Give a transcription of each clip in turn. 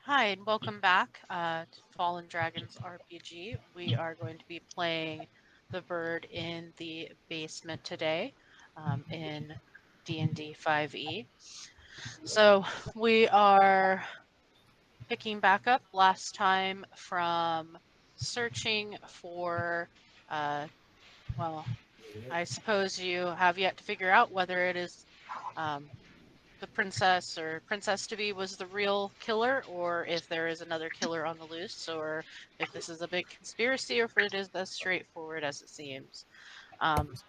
Hi, and welcome back to Fallen Dragons RPG. We are going to be playing the bird in the basement today in D&D 5e. So we are picking back up last time from searching for, uh, well, I suppose you have yet to figure out whether it is um, the princess or princess to be was the real killer, or if there is another killer on the loose, or if this is a big conspiracy, or if it is as straightforward as it seems.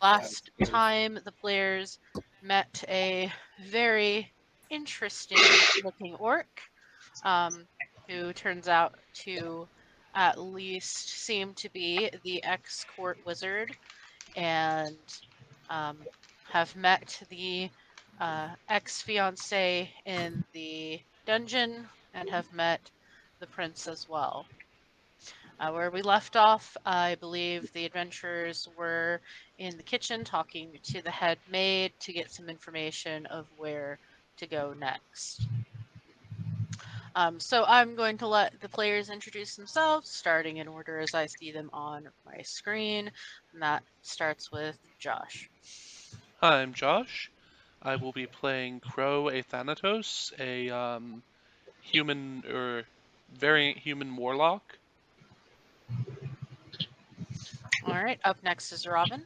Last time, the players met a very interesting looking orc who turns out to at least seem to be the ex-court wizard and um, have met the ex-fiance in the dungeon and have met the prince as well. Where we left off, I believe the adventurers were in the kitchen talking to the head maid to get some information of where to go next. So I'm going to let the players introduce themselves, starting in order as I see them on my screen. And that starts with Josh. Hi, I'm Josh. I will be playing Crow a Thanatos, a human or variant human warlock. All right, up next is Robin.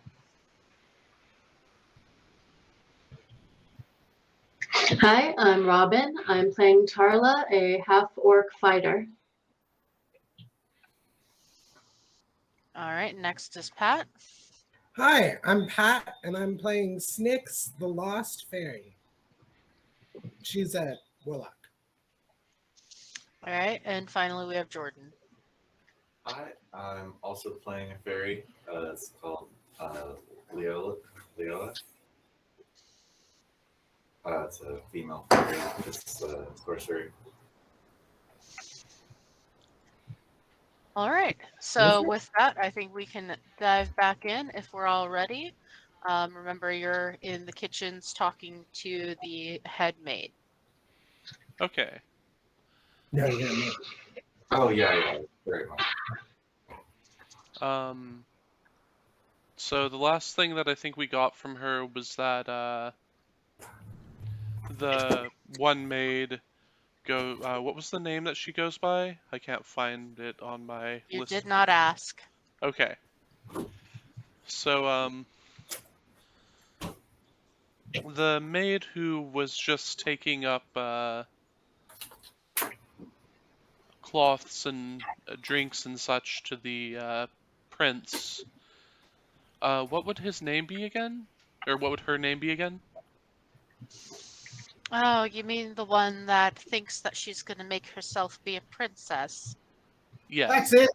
Hi, I'm Robin. I'm playing Tarla, a half-orc fighter. All right, next is Pat. Hi, I'm Pat, and I'm playing Snyx, the Lost Fairy. She's a warlock. All right, and finally we have Jordan. Hi, I'm also playing a fairy. It's called Leola. Leola. It's a female fairy. It's a sorcery. All right, so with that, I think we can dive back in if we're all ready. Remember, you're in the kitchens talking to the head maid. Okay. No, you're me. Oh yeah, very much. Um. So the last thing that I think we got from her was that the one maid go. What was the name that she goes by? I can't find it on my You list. did not ask. Okay. So the maid who was just taking up cloths and drinks and such to the prince. What would his name be again? Or what would her name be again? Oh, you mean the one that thinks that she's going to make herself be a princess? That's Yes. it.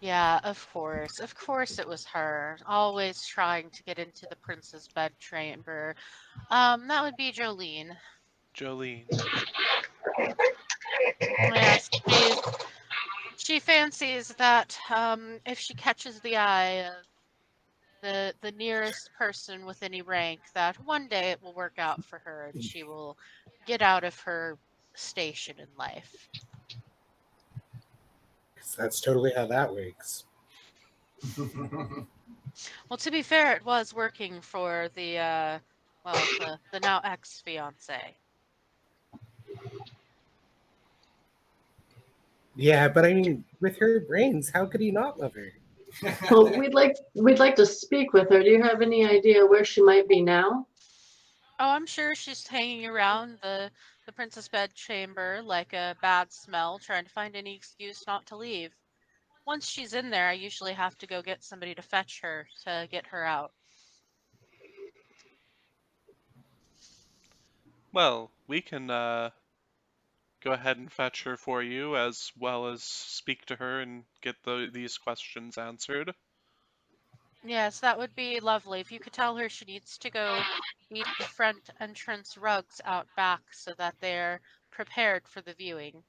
Yeah, of course. Of course it was her. Always trying to get into the prince's bedchamber. That would be Jolene. Jolene. Yes, she fancies that if she catches the eye of the nearest person with any rank, that one day it will work out for her and she will get out of her station in life. 'Cause that's totally how that works. Well, to be fair, it was working for the the now ex-fiance. Yeah, but I mean, with her brains, how could he not love her? Well, we'd like to speak with her. Do you have any idea where she might be now? Oh, I'm sure she's hanging around the princess bedchamber like a bad smell, trying to find any excuse not to leave. Once she's in there, I usually have to go get somebody to fetch her to get her out. Well, we can go ahead and fetch her for you, as well as speak to her and get these questions answered. Yes, that would be lovely. If you could tell her she needs to go beat the front entrance rugs out back so that they're prepared for the viewing.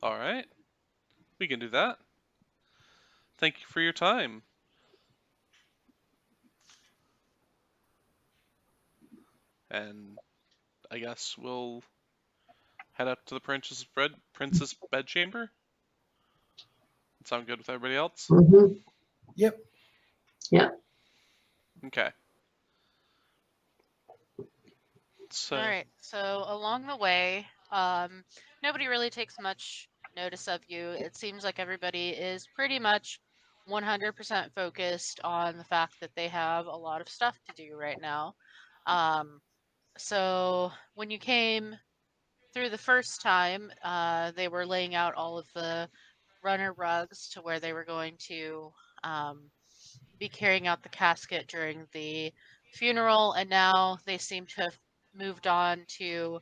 All right. We can do that. Thank you for your time. And I guess we'll head up to the princess bedchamber? That sound good with everybody else? Mm-hmm. Yep. Okay. So, All right. So along the way, nobody really takes much notice of you. It seems like everybody is pretty much 100% focused on the fact that they have a lot of stuff to do right now. So when you came through the first time, they were laying out all of the runner rugs to where they were going to be carrying out the casket during the funeral, and now they seem to have moved on to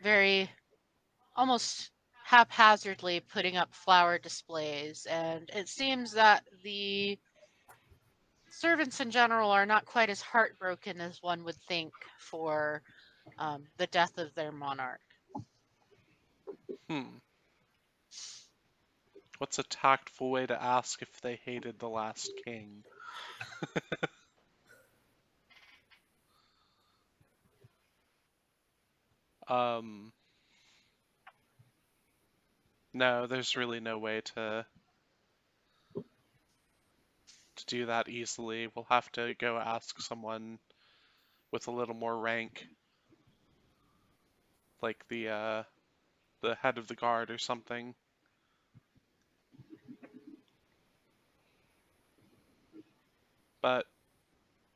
very almost haphazardly putting up flower displays. And it seems that the servants in general are not quite as heartbroken as one would think for the death of their monarch. what's a tactful way to ask if they hated the last king? No, there's really no way to do that easily. We'll have to go ask someone with a little more rank, like the head of the guard or something. But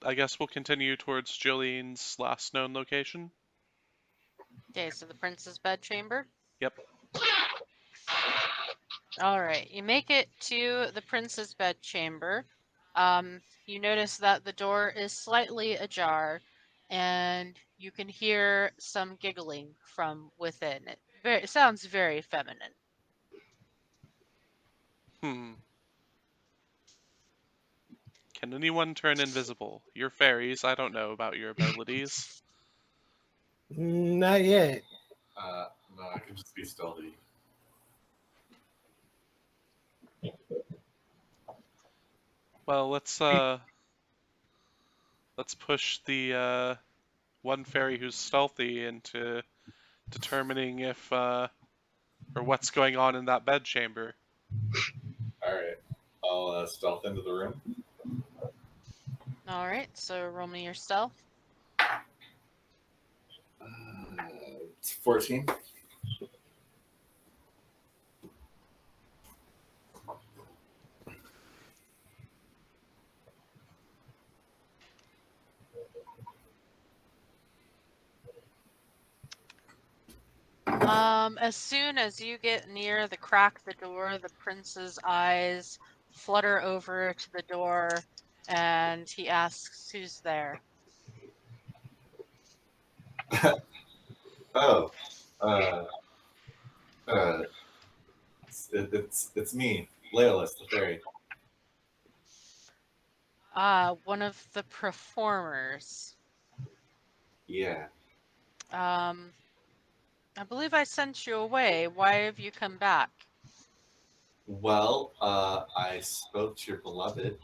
I guess we'll continue towards Jolene's last known location. Okay, so the prince's bedchamber. Yep. All right, you make it to the prince's bedchamber. You notice that the door is slightly ajar, and you can hear some giggling from within. It sounds very feminine. Can anyone turn invisible? You're fairies. I don't know about your abilities. Not yet. No, I can just be stealthy. Well, let's push the one fairy who's stealthy into determining if or what's going on in that bedchamber. All right, I'll stealth into the room. All right, so roll me your stealth. It's 14. As soon as you get near the crack of the door, the prince's eyes flutter over to the door, and he asks, "Who's there?" Oh, uh, uh, it's me, Leolus, the fairy. One of the performers. Yeah. I believe I sent you away. Why have you come back? Well, I spoke to your beloved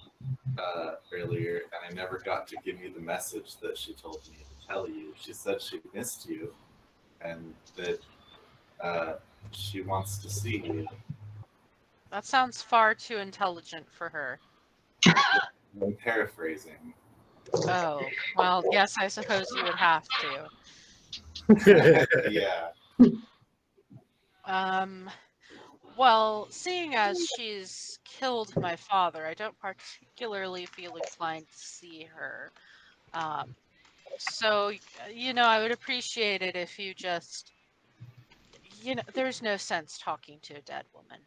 earlier, and I never got to give you the message that she told me to tell you. She said she missed you, and that she wants to see you. That sounds far too intelligent for her. I'm paraphrasing. Oh, well, yes, I suppose you would have to. Yeah. Well, seeing as she's killed my father, I don't particularly feel inclined to see her. So, I would appreciate it if you just, there's no sense talking to a dead woman.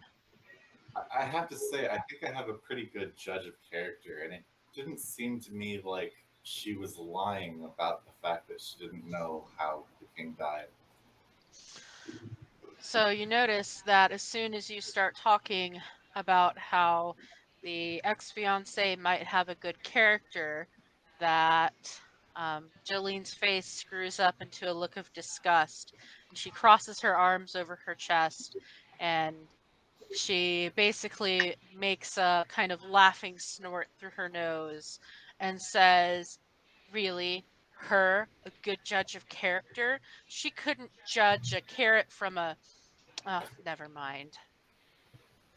I have to say, I think I have a pretty good judge of character, and it didn't seem to me like she was lying about the fact that she didn't know how the king died. So you notice that as soon as you start talking about how the ex-fiance might have a good character, that Jolene's face screws up into a look of disgust, and she crosses her arms over her chest, and she basically makes a kind of laughing snort through her nose and says, "Really? her a good judge of character. She couldn't judge a carrot from a. Oh, never mind.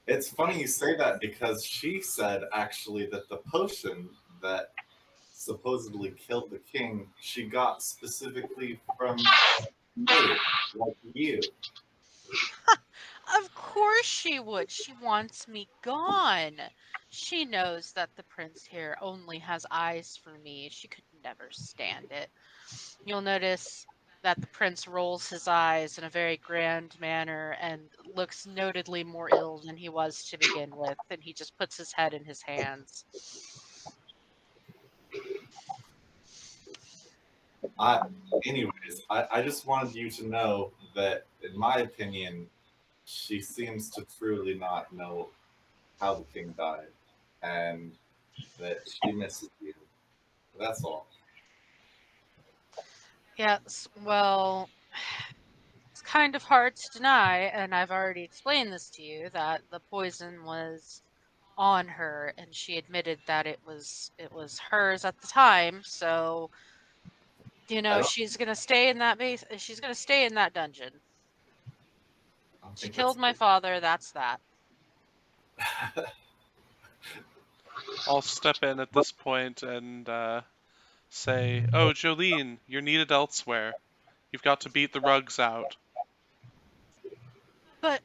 It's funny you say that because she said actually that the potion that supposedly killed the king, she got specifically from me, like you. Of course she would. She wants me gone. She knows that the prince here only has eyes for me. She could never stand it. You'll notice that the prince rolls his eyes in a very grand manner and looks notedly more ill than he was to begin with, and he just puts his head in his hands. I, anyways, I just wanted you to know that, in my opinion, she seems to truly not know how the king died, and that she misses you. That's all. Yes, well, it's kind of hard to deny, and I've already explained this to you, that the poison was on her, and she admitted that it was hers at the time. So, I don't, she's gonna stay in that base. She's gonna stay in that dungeon. I don't She think that's killed my true. father. That's that. I'll step in at this point and say, "Oh, Jolene, you're needed elsewhere. You've got to beat the rugs out." But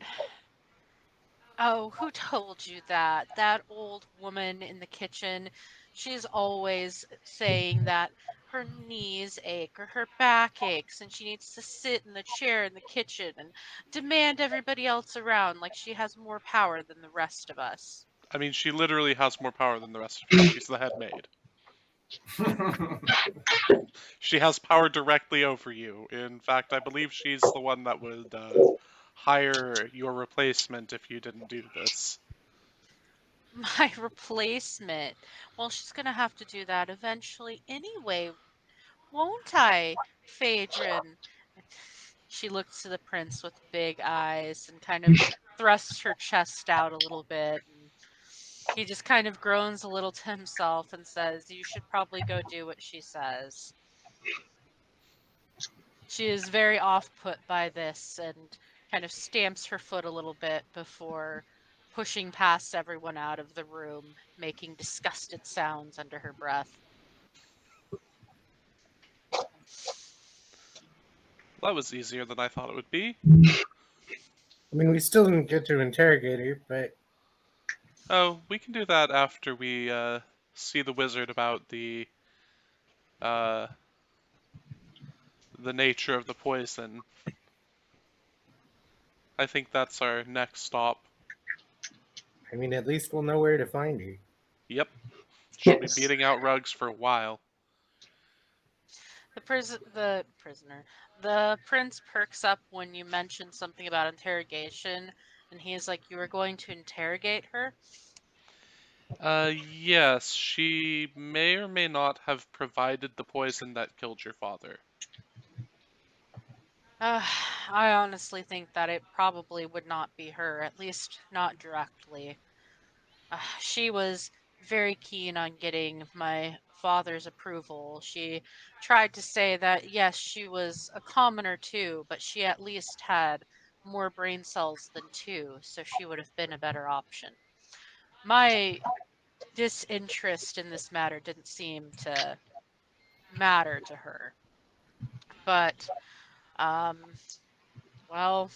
oh, who told you that? That old woman in the kitchen, she's always saying that her knees ache or her back aches and she needs to sit in the chair in the kitchen and demand everybody else around like she has more power than the rest of us. I mean, she literally has more power than the rest of you. She's the head maid. She has power directly over you. In fact, I believe she's the one that would hire your replacement if you didn't do this. My replacement. Well, she's gonna have to do that eventually anyway, won't I, Phaedron? She looks to the prince with big eyes and kind of thrusts her chest out a little bit. And he just kind of groans a little to himself and says, "You should probably go do what she says." She is very off put by this and kind of stamps her foot a little bit before pushing past everyone out of the room, making disgusted sounds under her breath. Well, that was easier than I thought it would be. I mean, we still didn't get to interrogate her, but Oh, we can do that after we see the wizard about uh, the nature of the poison. I think that's our next stop. I mean, at least we'll know where to find her. Yep, she'll be Yes. beating out rugs for a while. The prince perks up when you mention something about interrogation, and he's like, "You were going to interrogate her?" Yes, she may or may not have provided the poison that killed your father. I honestly think that it probably would not be her, at least not directly. She was very keen on getting my father's approval. She tried to say that, yes, she was a commoner too, but she at least had more brain cells than two, so she would have been a better option. My disinterest in this matter didn't seem to matter to her. But, um, well,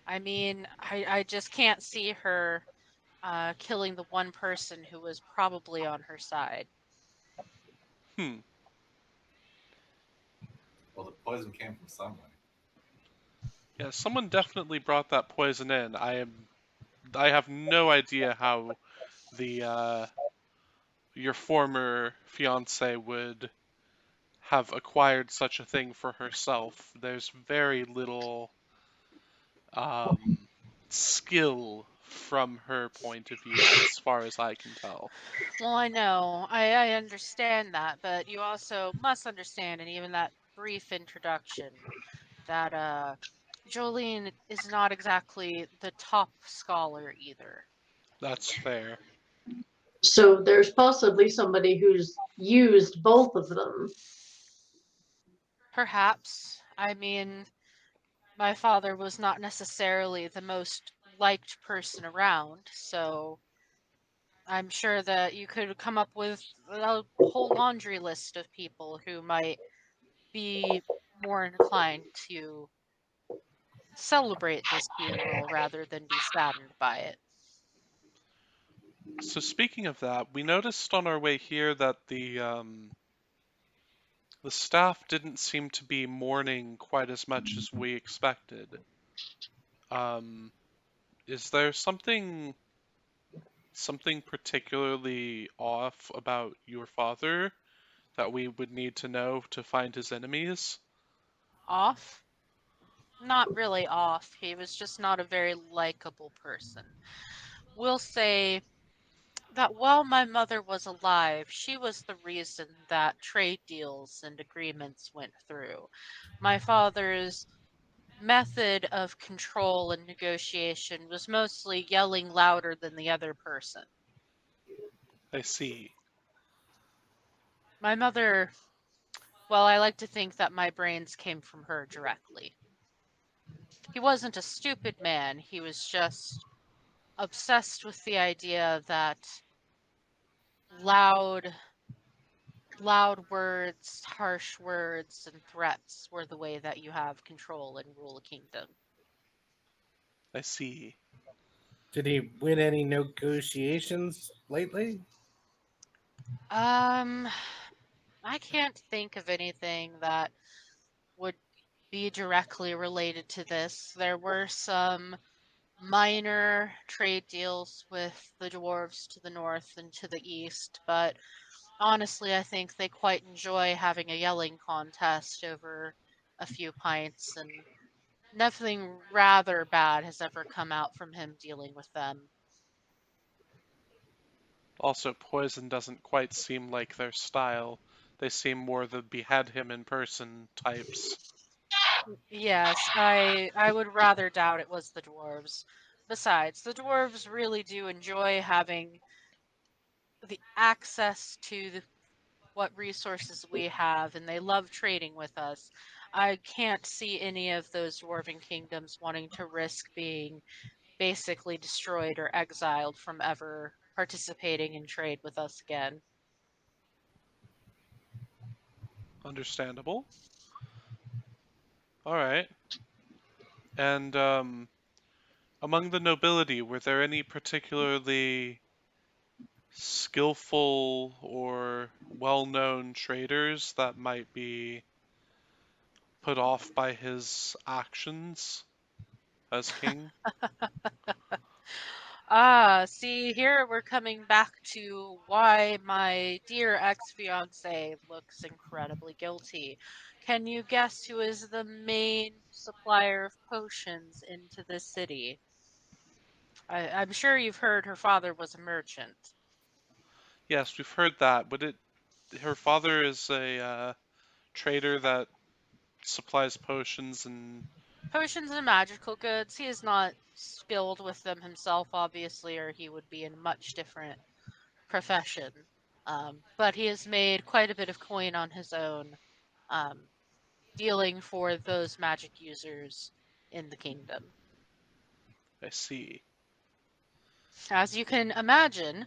I mean, I just can't see her killing the one person who was probably on her side. Hmm. Well, the poison came from somewhere. Yeah, someone definitely brought that poison in. I have no idea how the your former fiance would have acquired such a thing for herself. There's very little um, skill from her point of view, as far as I can tell. Well, I know. I understand that, but you also must understand, and even that brief introduction, that Jolene is not exactly the top scholar either. That's fair. So there's possibly somebody who's used both of them. Perhaps. I mean, my father was not necessarily the most liked person around, so I'm sure that you could come up with a whole laundry list of people who might be more inclined to celebrate this funeral rather than be saddened by it. So speaking of that, we noticed on our way here that the staff didn't seem to be mourning quite as much as we expected. Um, is there something particularly off about your father that we would need to know to find his enemies? Off? Not really off. He was just not a very likable person. We'll say that while my mother was alive, she was the reason that trade deals and agreements went through. My father's method of control and negotiation was mostly yelling louder than the other person. I see. My mother, well, I like to think that my brains came from her directly. He wasn't a stupid man, he was just obsessed with the idea that loud loud words, harsh words, and threats were the way that you have control and rule a kingdom. I see. Did he win any negotiations lately? Um, I can't think of anything that would be directly related to this. There were some minor trade deals with the dwarves to the north and to the east, but honestly, I think they quite enjoy having a yelling contest over a few pints, and nothing rather bad has ever come out from him dealing with them. Also, poison doesn't quite seem like their style. They seem more the behead him in person types. Yes, I would rather doubt it was the dwarves. Besides, the dwarves really do enjoy having the access to what resources we have, and they love trading with us. I can't see any of those dwarven kingdoms wanting to risk being basically destroyed or exiled from ever participating in trade with us again. Understandable. All right. And among the nobility, were there any particularly skillful or well-known traders that might be put off by his actions as king? Ah, see, here we're coming back to why my dear ex-fiance looks incredibly guilty. Can you guess who is the main supplier of potions into this city? I'm sure you've heard her father was a merchant. Yes, we've heard that. Her father is a trader that supplies potions and Potions and magical goods. He is not skilled with them himself, obviously, or he would be in a much different profession. But he has made quite a bit of coin on his own, um, dealing for those magic users in the kingdom. I see. As you can imagine,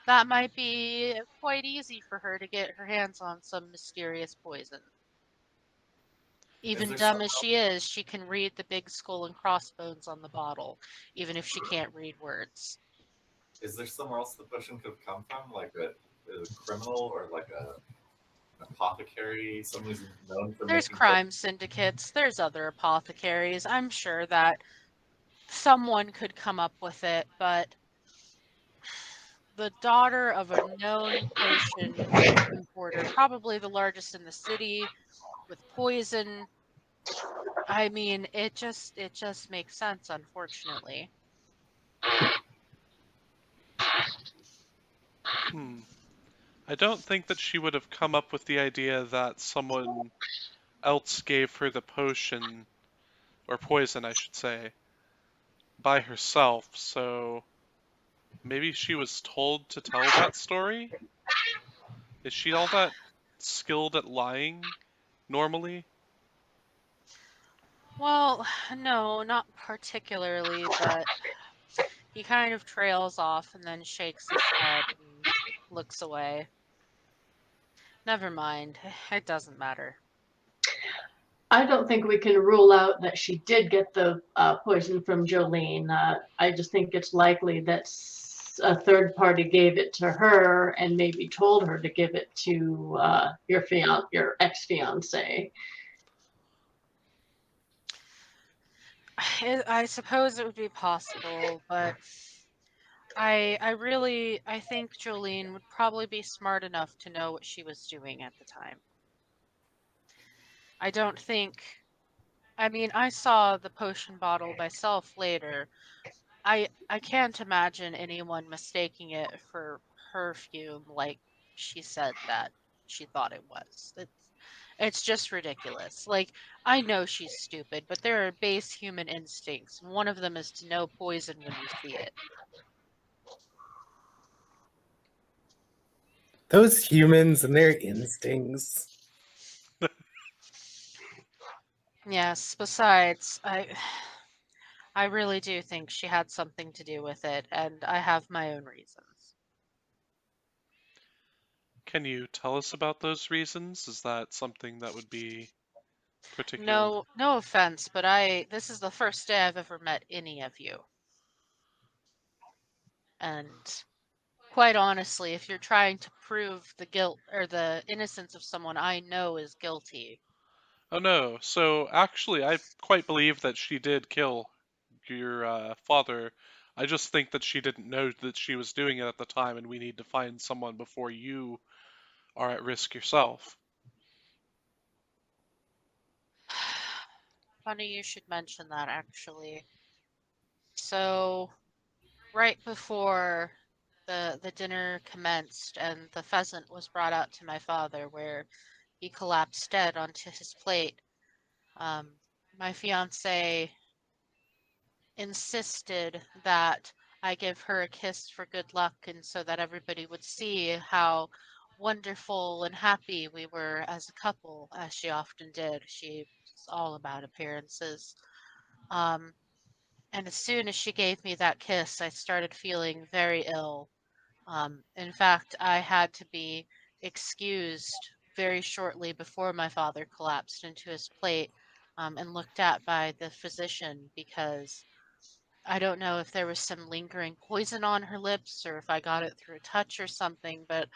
that might be quite easy for her to get her hands on some mysterious poison. Is Even there dumb some as she is, she can read the big skull and crossbones on the bottle, even if she can't read words. Is there somewhere else the potion could have come from, like a criminal or like an apothecary, someone who's known for There's making potions? crime syndicates, there's other apothecaries. I'm sure that someone could come up with it, but the daughter of a known potion importer, probably the largest in the city, with poison. I mean, it just makes sense, unfortunately. Hmm. I don't think that she would have come up with the idea that someone else gave her the potion, or poison, I should say, by herself, so maybe she was told to tell that story? Is she all that skilled at lying normally? Well, no, not particularly, but he kind of trails off and then shakes his head and looks away. Never mind. It doesn't matter. I don't think we can rule out that she did get the poison from Jolene. I just think it's likely that a third party gave it to her and maybe told her to give it to your ex-fiance. I suppose it would be possible, but I think Jolene would probably be smart enough to know what she was doing at the time. I don't think. I mean, I saw the potion bottle myself later. I can't imagine anyone mistaking it for perfume like she said that she thought it was. It's just ridiculous. Like, I know she's stupid, but there are base human instincts, and one of them is to know poison when you see it. Those humans and their instincts. Yes, besides, I really do think she had something to do with it, and I have my own reasons. Can you tell us about those reasons? Is that something that would be particularly... No offense, but this is the first day I've ever met any of you. And quite honestly, if you're trying to prove the guilt or the innocence of someone I know is guilty, Oh no, so actually I quite believe that she did kill your father. I just think that she didn't know that she was doing it at the time, and we need to find someone before you are at risk yourself. funny you should mention that actually. So, right before the dinner commenced and the pheasant was brought out to my father where he collapsed dead onto his plate, um, my fiance insisted that I give her a kiss for good luck and so that everybody would see how wonderful and happy we were as a couple, as she often did. She was all about appearances. Um, and as soon as she gave me that kiss, I started feeling very ill. In fact, I had to be excused very shortly before my father collapsed into his plate and looked at by the physician because I don't know if there was some lingering poison on her lips or if I got it through a touch or something, but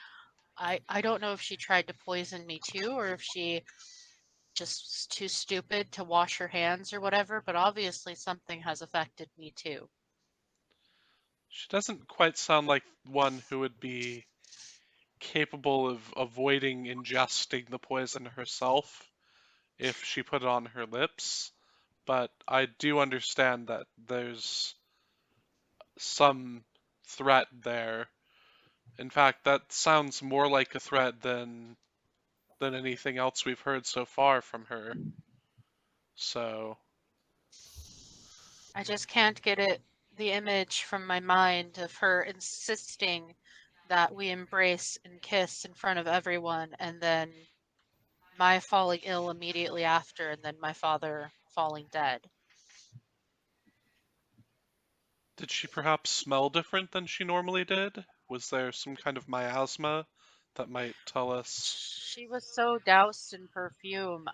I don't know if she tried to poison me too or if she just was too stupid to wash her hands or whatever, but obviously something has affected me too. She doesn't quite sound like one who would be capable of avoiding ingesting the poison herself if she put it on her lips, but I do understand that there's some threat there. In fact, that sounds more like a threat than anything else we've heard so far from her. So, I just can't get the image from my mind of her insisting that we embrace and kiss in front of everyone and then my falling ill immediately after and then my father falling dead. did she perhaps smell different than she normally did? Was there some kind of miasma that might tell us? She was so doused in perfume.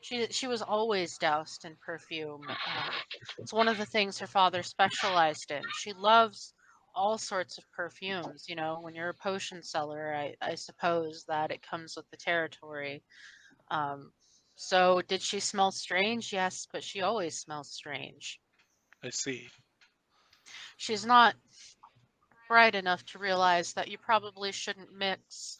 She was always doused in perfume. It's one of the things her father specialized in. She loves all sorts of perfumes. You know, when you're a potion seller, I suppose that it comes with the territory. Um, so did she smell strange? Yes, but she always smells strange. I see. She's not bright enough to realize that you probably shouldn't mix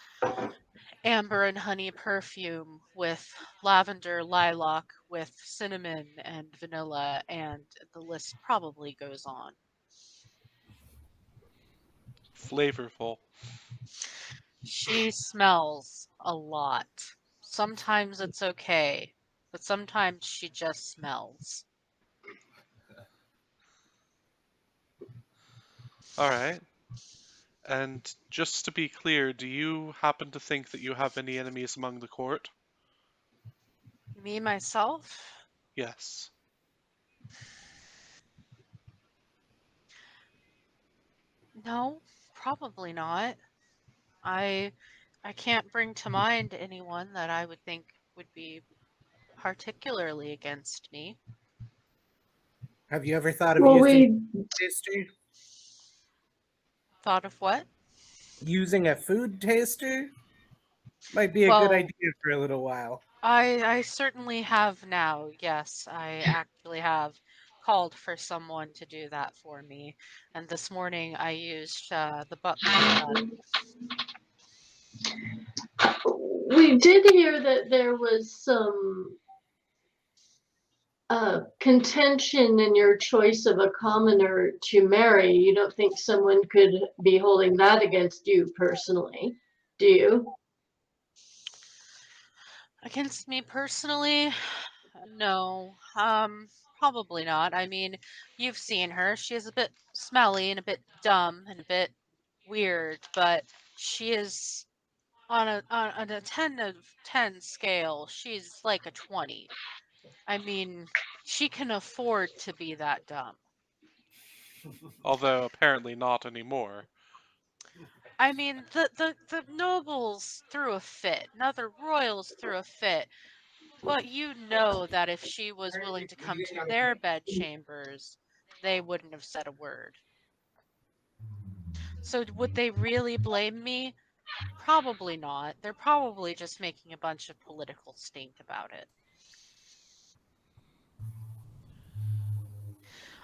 amber and honey perfume with lavender, lilac, with cinnamon and vanilla, and the list probably goes on. Flavorful. She smells a lot. Sometimes it's okay, but sometimes she just smells. All right. And just to be clear, do you happen to think that you have any enemies among the court? Me, myself? Yes. No, probably not. I I can't bring to mind anyone that I would think would be particularly against me. Have you ever thought of Well, using we a food taster? Thought of what? Using a food taster might be a good Well, idea for a little while. I certainly have now. Yes, I actually have called for someone to do that for me. And this morning I used the butler's gun. we did hear that there was some contention in your choice of a commoner to marry. You don't think someone could be holding that against you personally, do you? Against me personally? No. Probably not. I mean, you've seen her. She is a bit smelly and a bit dumb and a bit weird, but she is on a 10 of 10 scale, she's like a 20. I mean, she can afford to be that dumb. Although apparently not anymore. I mean, the nobles threw a fit, and other royals threw a fit, but you know that if she was willing to come to their bedchambers, they wouldn't have said a word. So would they really blame me? Probably not. They're probably just making a bunch of political stink about it.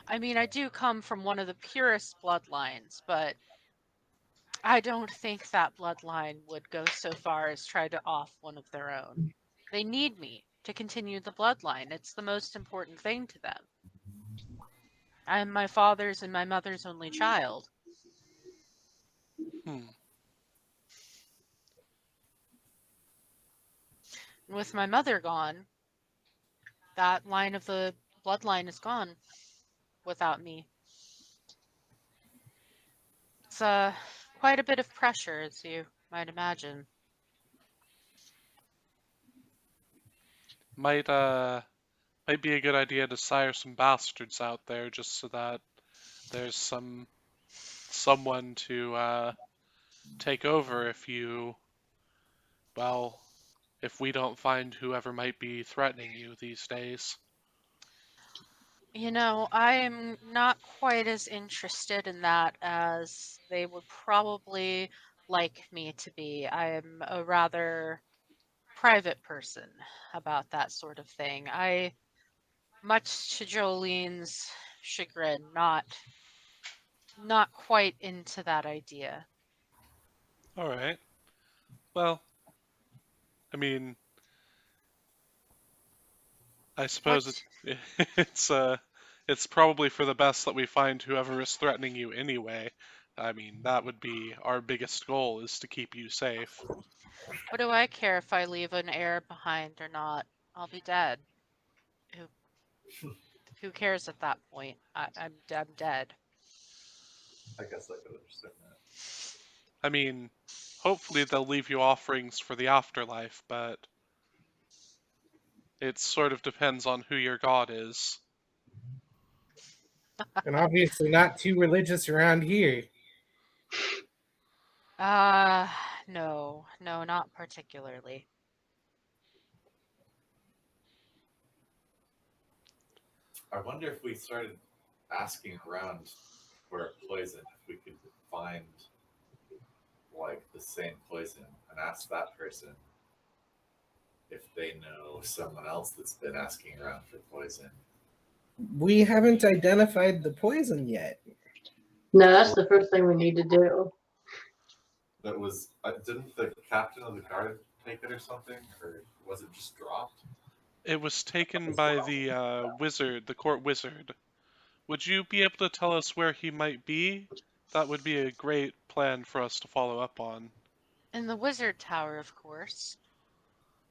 I mean, I do come from one of the purest bloodlines, but I don't think that bloodline would go so far as try to off one of their own. They need me to continue the bloodline. It's the most important thing to them. I'm my father's and my mother's only child. Hmm. And with my mother gone, that line of the bloodline is gone without me. It's quite a bit of pressure, as you might imagine. Might be a good idea to sire some bastards out there just so that there's someone to take over well, if we don't find whoever might be threatening you these days. You know, I am not quite as interested in that as they would probably like me to be. I am a rather private person about that sort of thing. Much to Jolene's chagrin, not quite into that idea. All right. Well, I mean, I suppose What it's it's probably for the best that we find whoever is threatening you anyway. I mean, that would be our biggest goal is to keep you safe. what do I care if I leave an heir behind or not? I'll be dead. Who who cares at that point? I'm dead. I guess I could understand that. I mean, hopefully they'll leave you offerings for the afterlife, but it sort of depends on who your god is. And obviously not too religious around here. Uh, no, not particularly. I wonder if we started asking around for a poison, if we could find like the same poison and ask that person if they know someone else that's been asking around for poison. We haven't identified the poison yet. No, that's the first thing we need to do. That was didn't the captain of the guard take it or something, or was it just dropped? It was taken by the wizard, the court wizard. Would you be able to tell us where he might be? That would be a great plan for us to follow up on. In the wizard tower, of course.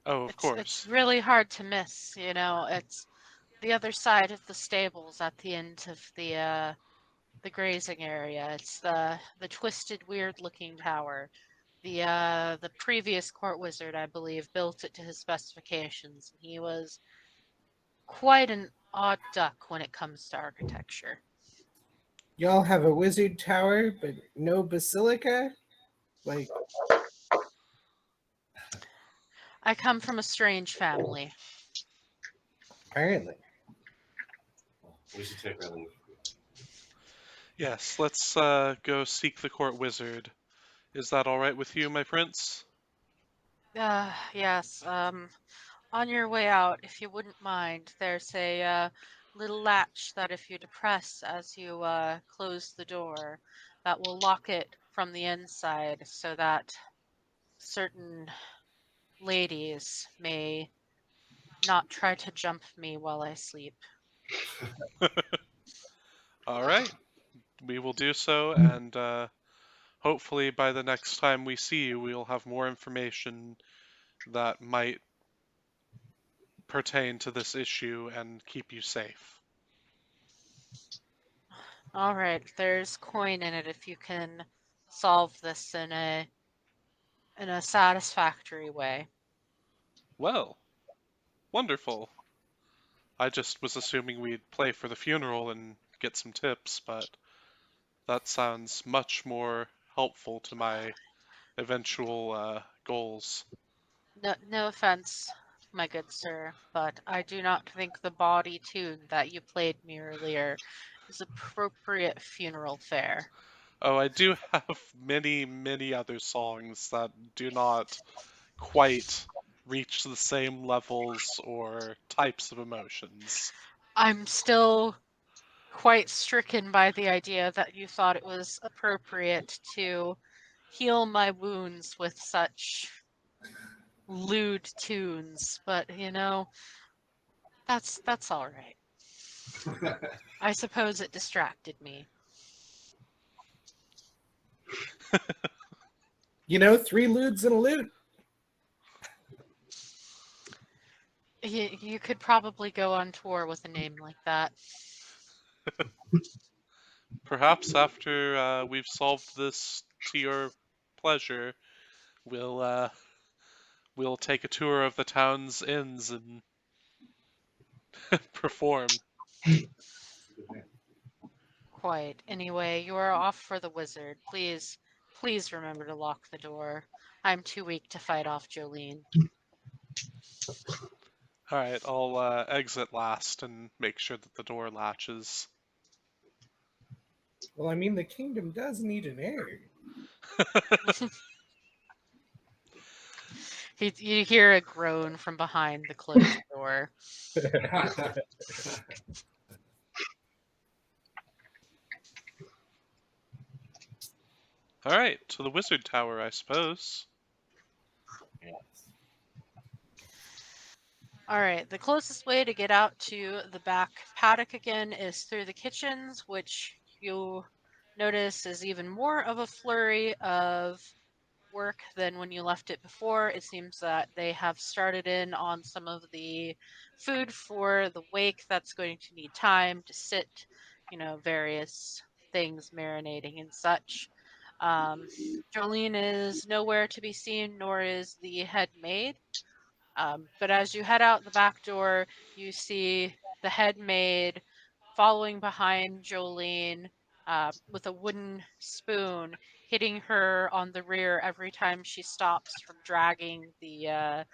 Oh, of It's course. really hard to miss, you know. It's the other side of the stables at the end of the grazing area. It's the twisted, weird-looking tower. The previous court wizard, I believe, built it to his specifications. He was quite an odd duck when it comes to architecture. Y'all have a wizard tower, but no basilica? Like, I come from a strange family. apparently. We should take our leave. Yes, let's go seek the court wizard. Is that all right with you, my prince? Yes, on your way out, if you wouldn't mind, there's a little latch that if you depress as you close the door, that will lock it from the inside so that certain ladies may not try to jump me while I sleep. All right, we will do so, and hopefully by the next time we see you, we'll have more information that might pertain to this issue and keep you safe. All right, there's coin in it if you can solve this in a satisfactory way. Well, wonderful. I just was assuming we'd play for the funeral and get some tips, but that sounds much more helpful to my eventual goals. No offense, my good sir, but I do not think the bawdy tune that you played me earlier is appropriate funeral fare. Oh, I do have many, many other songs that do not quite reach the same levels or types of emotions. I'm still quite stricken by the idea that you thought it was appropriate to heal my wounds with such lewd tunes, but that's all right. I suppose it distracted me. You know, 3 lewds and a lute. You could probably go on tour with a name like that. Perhaps after we've solved this to your pleasure, we'll take a tour of the town's inns and perform. Quite. Anyway, you are off for the wizard. Please remember to lock the door. I'm too weak to fight off Jolene. All right, I'll exit last and make sure that the door latches. Well, I mean, the kingdom does need an heir. You hear a groan from behind the closed door. All right, to the wizard tower, I suppose. Yes. All right, the closest way to get out to the back paddock again is through the kitchens, which you notice is even more of a flurry of work than when you left it before. It seems that they have started in on some of the food for the wake that's going to need time to sit, various things marinating and such. Um, Jolene is nowhere to be seen, nor is the head maid. But as you head out the back door, you see the head maid following behind Jolene with a wooden spoon, hitting her on the rear every time she stops from dragging the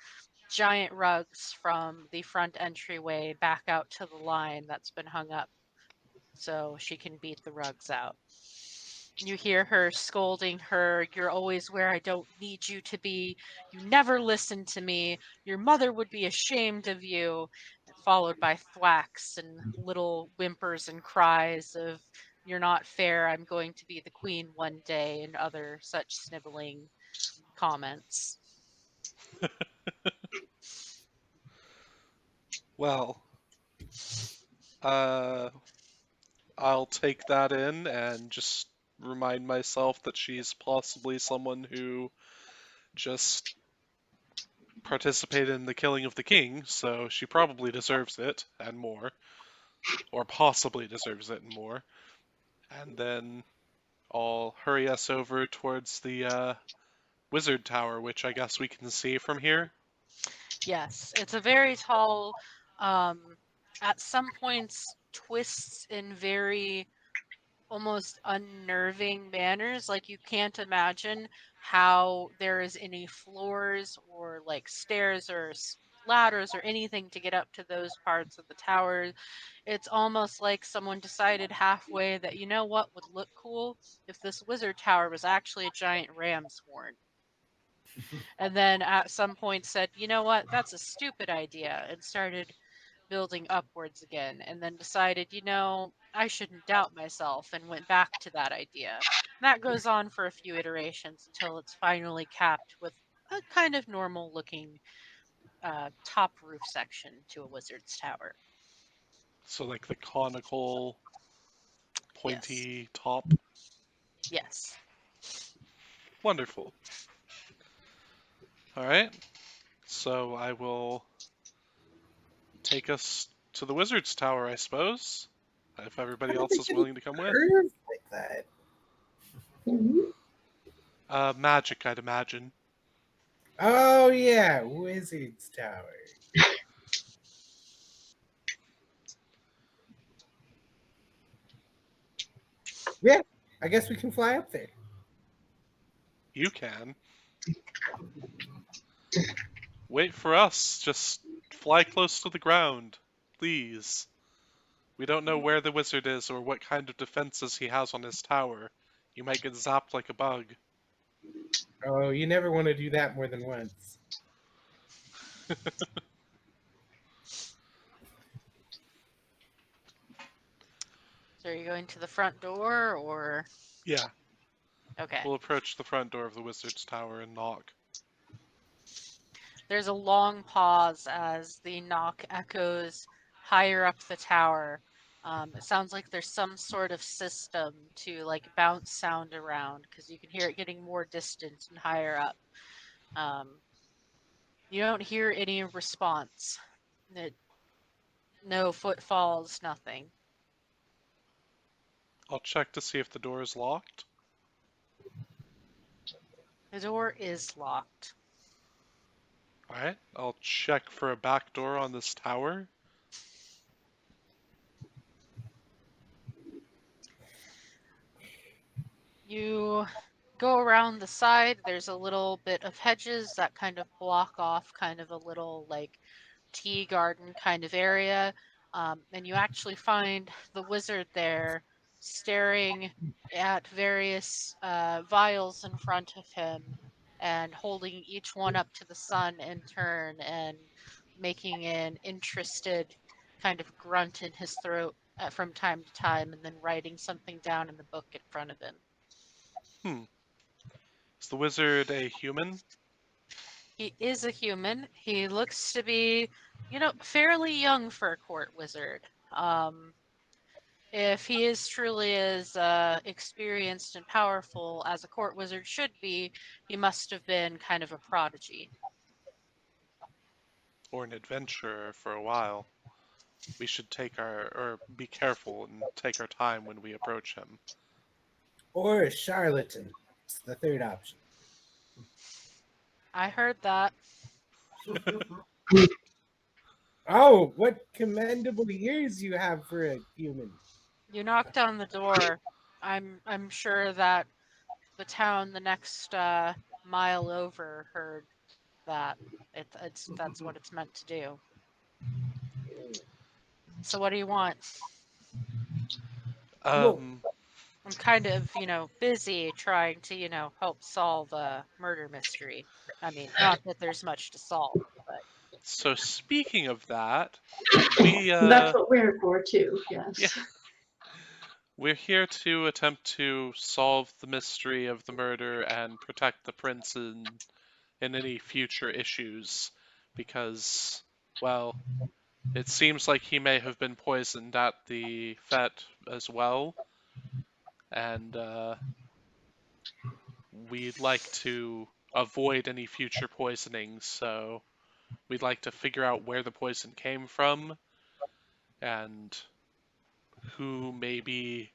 giant rugs from the front entryway back out to the line that's been hung up so she can beat the rugs out. You hear her scolding her, "You're always where I don't need you to be. You never listen to me. Your mother would be ashamed of you." Followed by thwacks and little whimpers and cries of, "You're not fair. I'm going to be the queen one day," and other such sniveling comments. Well, uh, I'll take that in and just remind myself that she's possibly someone who just participated in the killing of the king, so she probably deserves it and more, or possibly deserves it and more. And then I'll hurry us over towards the wizard tower, which I guess we can see from here. Yes, it's a very tall, um, at some points twists in very almost unnerving manners. Like, you can't imagine how there is any floors or like stairs or ladders or anything to get up to those parts of the tower. It's almost like someone decided halfway that, you know what would look cool if this wizard tower was actually a giant ram's horn. And then at some point said, you know what, that's a stupid idea, and started building upwards again, and then decided, you know, I shouldn't doubt myself, and went back to that idea. And that goes on for a few iterations until it's finally capped with a kind of normal looking top roof section to a wizard's tower. So like the conical, Yes. pointy top. Yes. Wonderful. All right. So I will take us to the wizard's tower, I suppose, if everybody I don't else think is any willing to come with. curves like that. Magic, I'd imagine. Oh yeah, Wizard's Tower. Yeah, I guess we can fly up there. You can. Wait for us. Just fly close to the ground, please. We don't know where the wizard is or what kind of defenses he has on his tower. You might get zapped like a bug. Oh, you never want to do that more than once. So are you going to the front door or? Yeah, Okay. we'll approach the front door of the wizard's tower and knock. There's a long pause as the knock echoes higher up the tower. It sounds like there's some sort of system to like bounce sound around because you can hear it getting more distant and higher up. You don't hear any response. No footfalls, nothing. I'll check to see if the door is locked. The door is locked. Alright, I'll check for a back door on this tower. You go around the side. There's a little bit of hedges that kind of block off kind of a little like tea garden kind of area. And you actually find the wizard there staring at various vials in front of him and holding each one up to the sun in turn and making an interested kind of grunt in his throat from time to time, and then writing something down in the book in front of him. Hmm. Is the wizard a human? He is a human. He looks to be, you know, fairly young for a court wizard. If he is truly as experienced and powerful as a court wizard should be, he must have been kind of a prodigy. Or an adventurer for a while? We should or be careful and take our time when we approach him. Or a charlatan. It's the third option. I heard that. Oh, what commendable ears you have for a human. You knocked on the door. I'm sure that the town the next mile over heard that. That's what it's meant to do. So what do you want? Well, I'm kind of, busy trying to, help solve a murder mystery. I mean, not that there's much to solve, but So speaking of that, we That's what we're for too, yes. yeah, we're here to attempt to solve the mystery of the murder and protect the prince in any future issues, because, well, it seems like he may have been poisoned at the fete as well, and we'd like to avoid any future poisonings, so we'd like to figure out where the poison came from and who maybe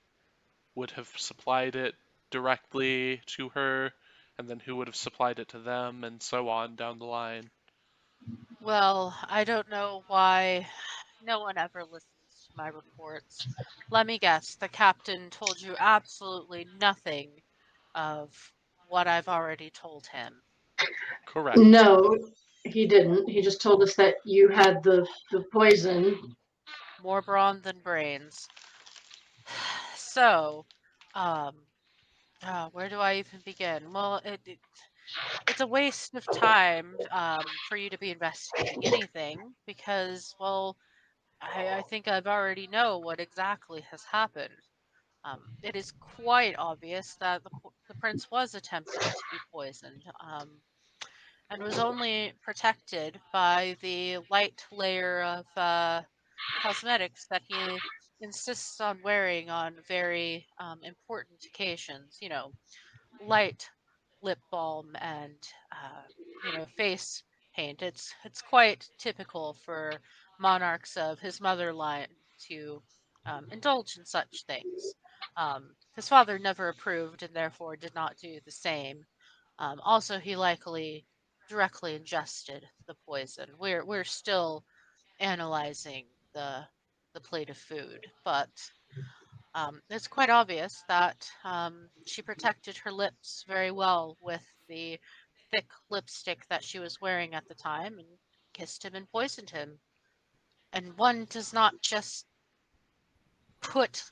would have supplied it directly to her, and then who would have supplied it to them, and so on down the line. well, I don't know why No one ever listens to my reports. Let me guess, the captain told you absolutely nothing of what I've already told him. Correct. No, he didn't. He just told us that you had the poison. More brawn than brains. So, um, where do I even begin? Well, it's a waste of time for you to be investigating anything because, well, I think I've already know what exactly has happened. It is quite obvious that the prince was attempted to be poisoned, and was only protected by the light layer of cosmetics that he insists on wearing on very important occasions. You know, light lip balm and face paint. It's quite typical for monarchs of his mother line to indulge in such things. His father never approved and therefore did not do the same. Also, he likely directly ingested the poison. We're still analyzing the plate of food, but it's quite obvious that she protected her lips very well with the thick lipstick that she was wearing at the time and kissed him and poisoned him. And one does not just put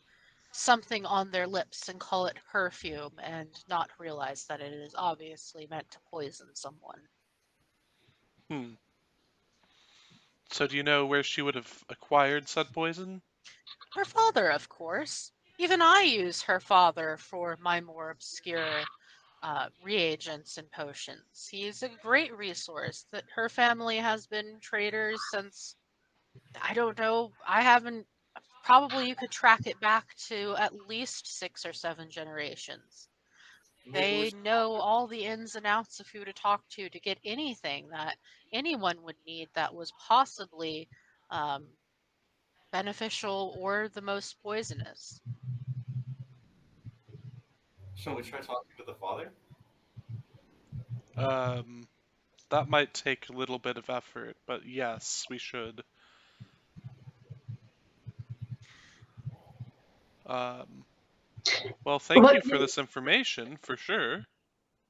something on their lips and call it perfume and not realize that it is obviously meant to poison someone. Hmm. So do you know where she would have acquired said poison? Her father, of course. Even I use her father for my more obscure reagents and potions. He's a great resource. That her family has been traders since I don't know. I haven't. Probably you could track it back to at least 6 or 7 generations. Maybe we They should know all the ins and outs of who to talk to get anything that anyone would need that was possibly um, beneficial or the most poisonous. shall we try talking to the father? Um, that might take a little bit of effort, but yes, we should. Um, well, thank What you for this information, for sure.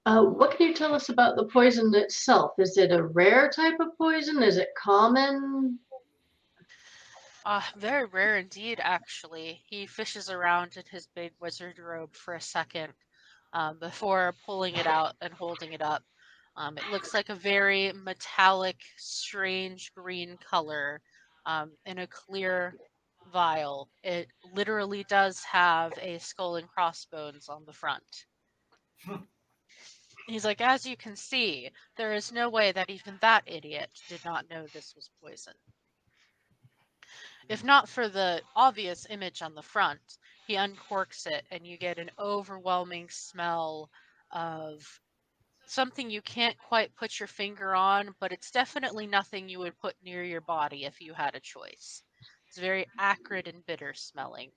what can you tell us about the poison itself? Is it a rare type of poison? Is it common? Very rare indeed, actually. He fishes around in his big wizard robe for a second before pulling it out and holding it up. It looks like a very metallic, strange green color in a clear vial. It literally does have a skull and crossbones on the front. He's like, as you can see, there is no way that even that idiot did not know this was poison. If not for the obvious image on the front, he uncorks it and you get an overwhelming smell of something you can't quite put your finger on, but it's definitely nothing you would put near your body if you had a choice. It's very acrid and bitter smelling.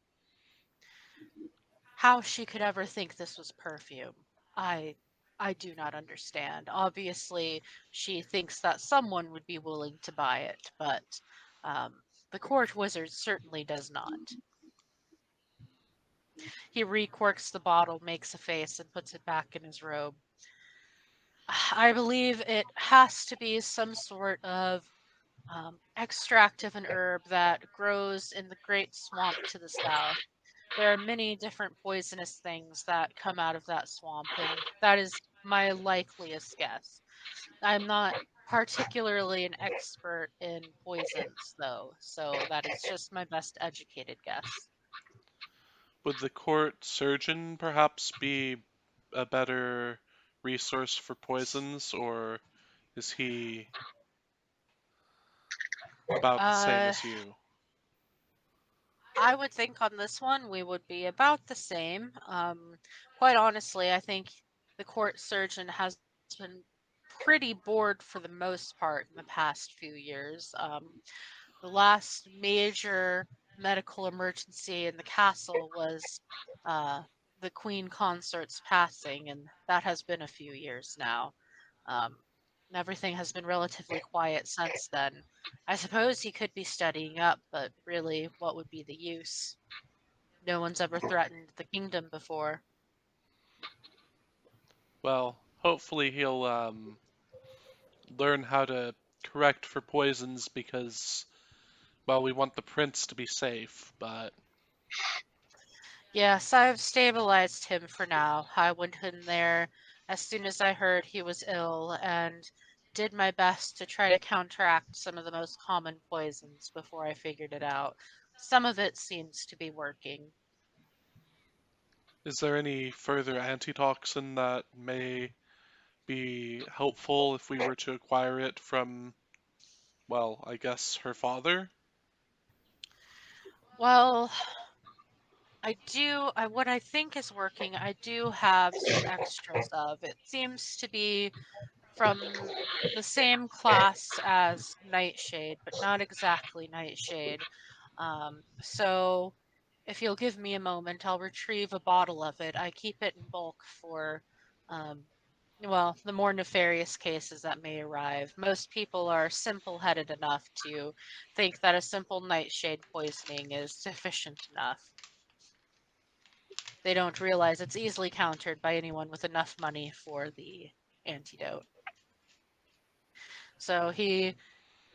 How she could ever think this was perfume, I I do not understand. Obviously, she thinks that someone would be willing to buy it, but the court wizard certainly does not. He recorks the bottle, makes a face, and puts it back in his robe. I believe it has to be some sort of extract of an herb that grows in the great swamp to the south. There are many different poisonous things that come out of that swamp, and that is my likeliest guess. I'm not particularly an expert in poisons, though, so that is just my best educated guess. Would the court surgeon perhaps be a better resource for poisons, or is he about the same Uh, as you? I would think on this one we would be about the same. Quite honestly, I think the court surgeon has been pretty bored for the most part in the past few years. The last major medical emergency in the castle was uh, the Queen Consort's passing, and that has been a few years now. Um, Everything has been relatively quiet since then. I suppose he could be studying up, but really, what would be the use? No one's ever threatened the kingdom before. Well, hopefully he'll learn how to correct for poisons because, well, we want the prince to be safe, but Yes, I've stabilized him for now. I went in there as soon as I heard he was ill and did my best to try to counteract some of the most common poisons before I figured it out. Some of it seems to be working. is there any further antitoxin that may be helpful if we were to acquire it from, well, I guess her father? Well, what I think is working, I do have some extras of. It seems to be from the same class as Nightshade, but not exactly Nightshade. So if you'll give me a moment, I'll retrieve a bottle of it. I keep it in bulk for, um, well, the more nefarious cases that may arrive. Most people are simple-headed enough to think that a simple nightshade poisoning is sufficient enough. They don't realize it's easily countered by anyone with enough money for the antidote. So he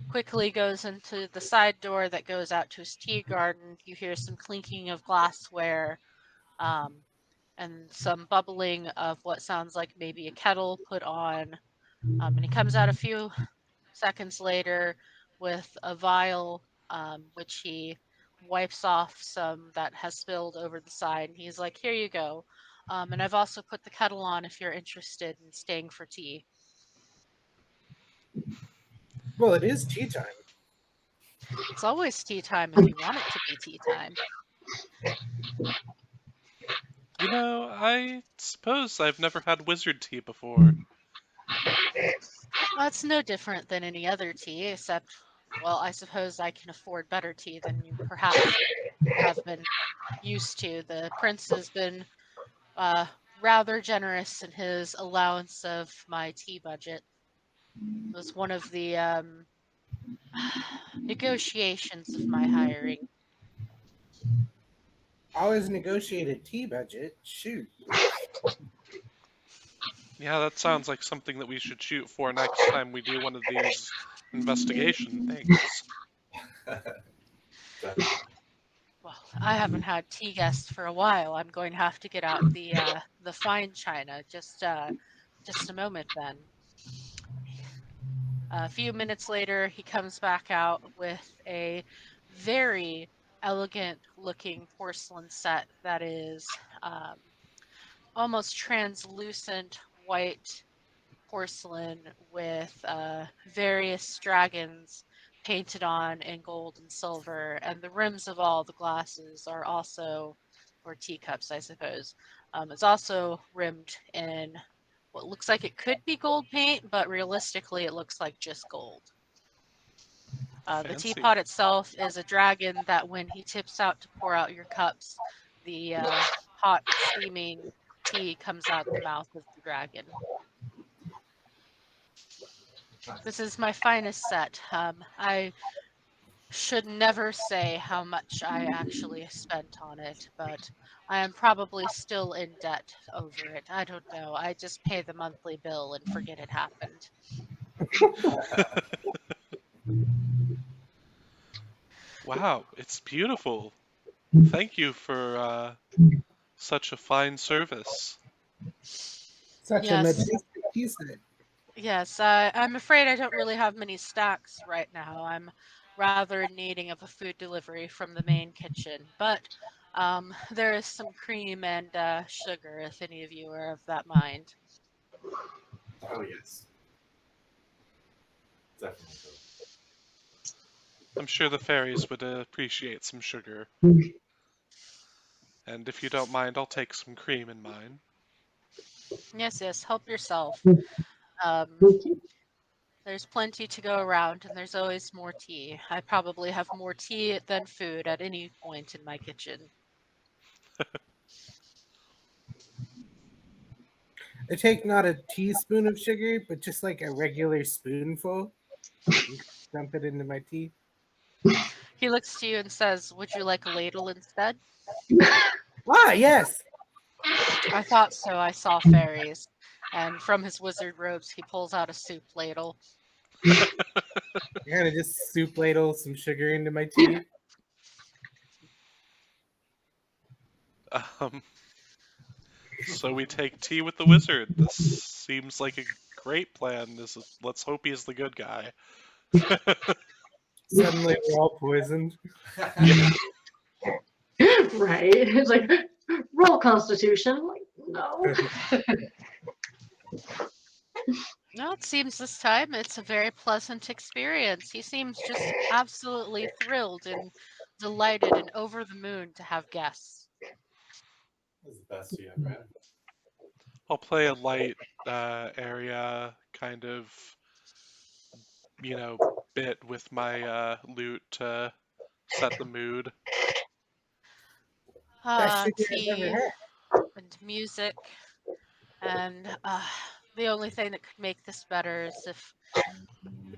quickly goes into the side door that goes out to his tea garden. You hear some clinking of glassware, and some bubbling of what sounds like maybe a kettle put on. And he comes out a few seconds later with a vial, which he wipes off some that has spilled over the side. And he's like, "Here you go. And I've also put the kettle on if you're interested in staying for tea." Well, it is tea time. It's always tea time if you want it to be tea time. You know, I suppose I've never had wizard tea before. Well, it's no different than any other tea, except, well, I suppose I can afford better tea than you perhaps have been used to. The prince has been uh, rather generous in his allowance of my tea budget. It was one of the negotiations of my hiring. Always negotiate a tea budget. Shoot. Yeah, that sounds like something that we should shoot for next time we do one of these investigation things. Definitely. Well, I haven't had tea guests for a while. I'm going to have to get out the fine china. Just a moment then. A few minutes later, he comes back out with a very elegant looking porcelain set that is almost translucent white porcelain with various dragons painted on in gold and silver, and the rims of all the glasses are also, or teacups, I suppose, it's also rimmed in what looks like it could be gold paint, but realistically it looks like just gold. The Fancy. teapot itself is a dragon that when he tips out to pour out your cups, the hot steaming tea comes out the mouth of the dragon. This is my finest set. I should never say how much I actually spent on it, but I am probably still in debt over it. I don't know. I just pay the monthly bill and forget it happened. Wow, it's beautiful. Thank you for such a fine service. Such a Yes, majestic tea set. yes. I'm afraid I don't really have many stacks right now. I'm rather in needing of a food delivery from the main kitchen, but there is some cream and sugar if any of you are of that mind. Oh yes, definitely. I'm sure the fairies would appreciate some sugar. And if you don't mind, I'll take some cream in mine. Yes, yes. Help yourself. Um, there's plenty to go around, and there's always more tea. I probably have more tea than food at any point in my kitchen. I take not a teaspoon of sugar, but just like a regular spoonful. And dump it into my tea. He looks to you and says, "Would you like a ladle instead?" Ah, yes. I thought so. I saw fairies. And from his wizard robes, he pulls out a soup ladle. I kind of just soup ladle some sugar into my tea. So we take tea with the wizard. This seems like a great plan. Let's hope he's the good guy. Suddenly we're all poisoned. Yeah. Right. It's like, roll Constitution. Like, no. No, it seems this time it's a very pleasant experience. He seems just absolutely thrilled and delighted and over the moon to have guests. This is the best you ever had. I'll play a light area kind of, bit with my lute to set the mood. Best sugar I've ever Tea had. and music. And the only thing that could make this better is if,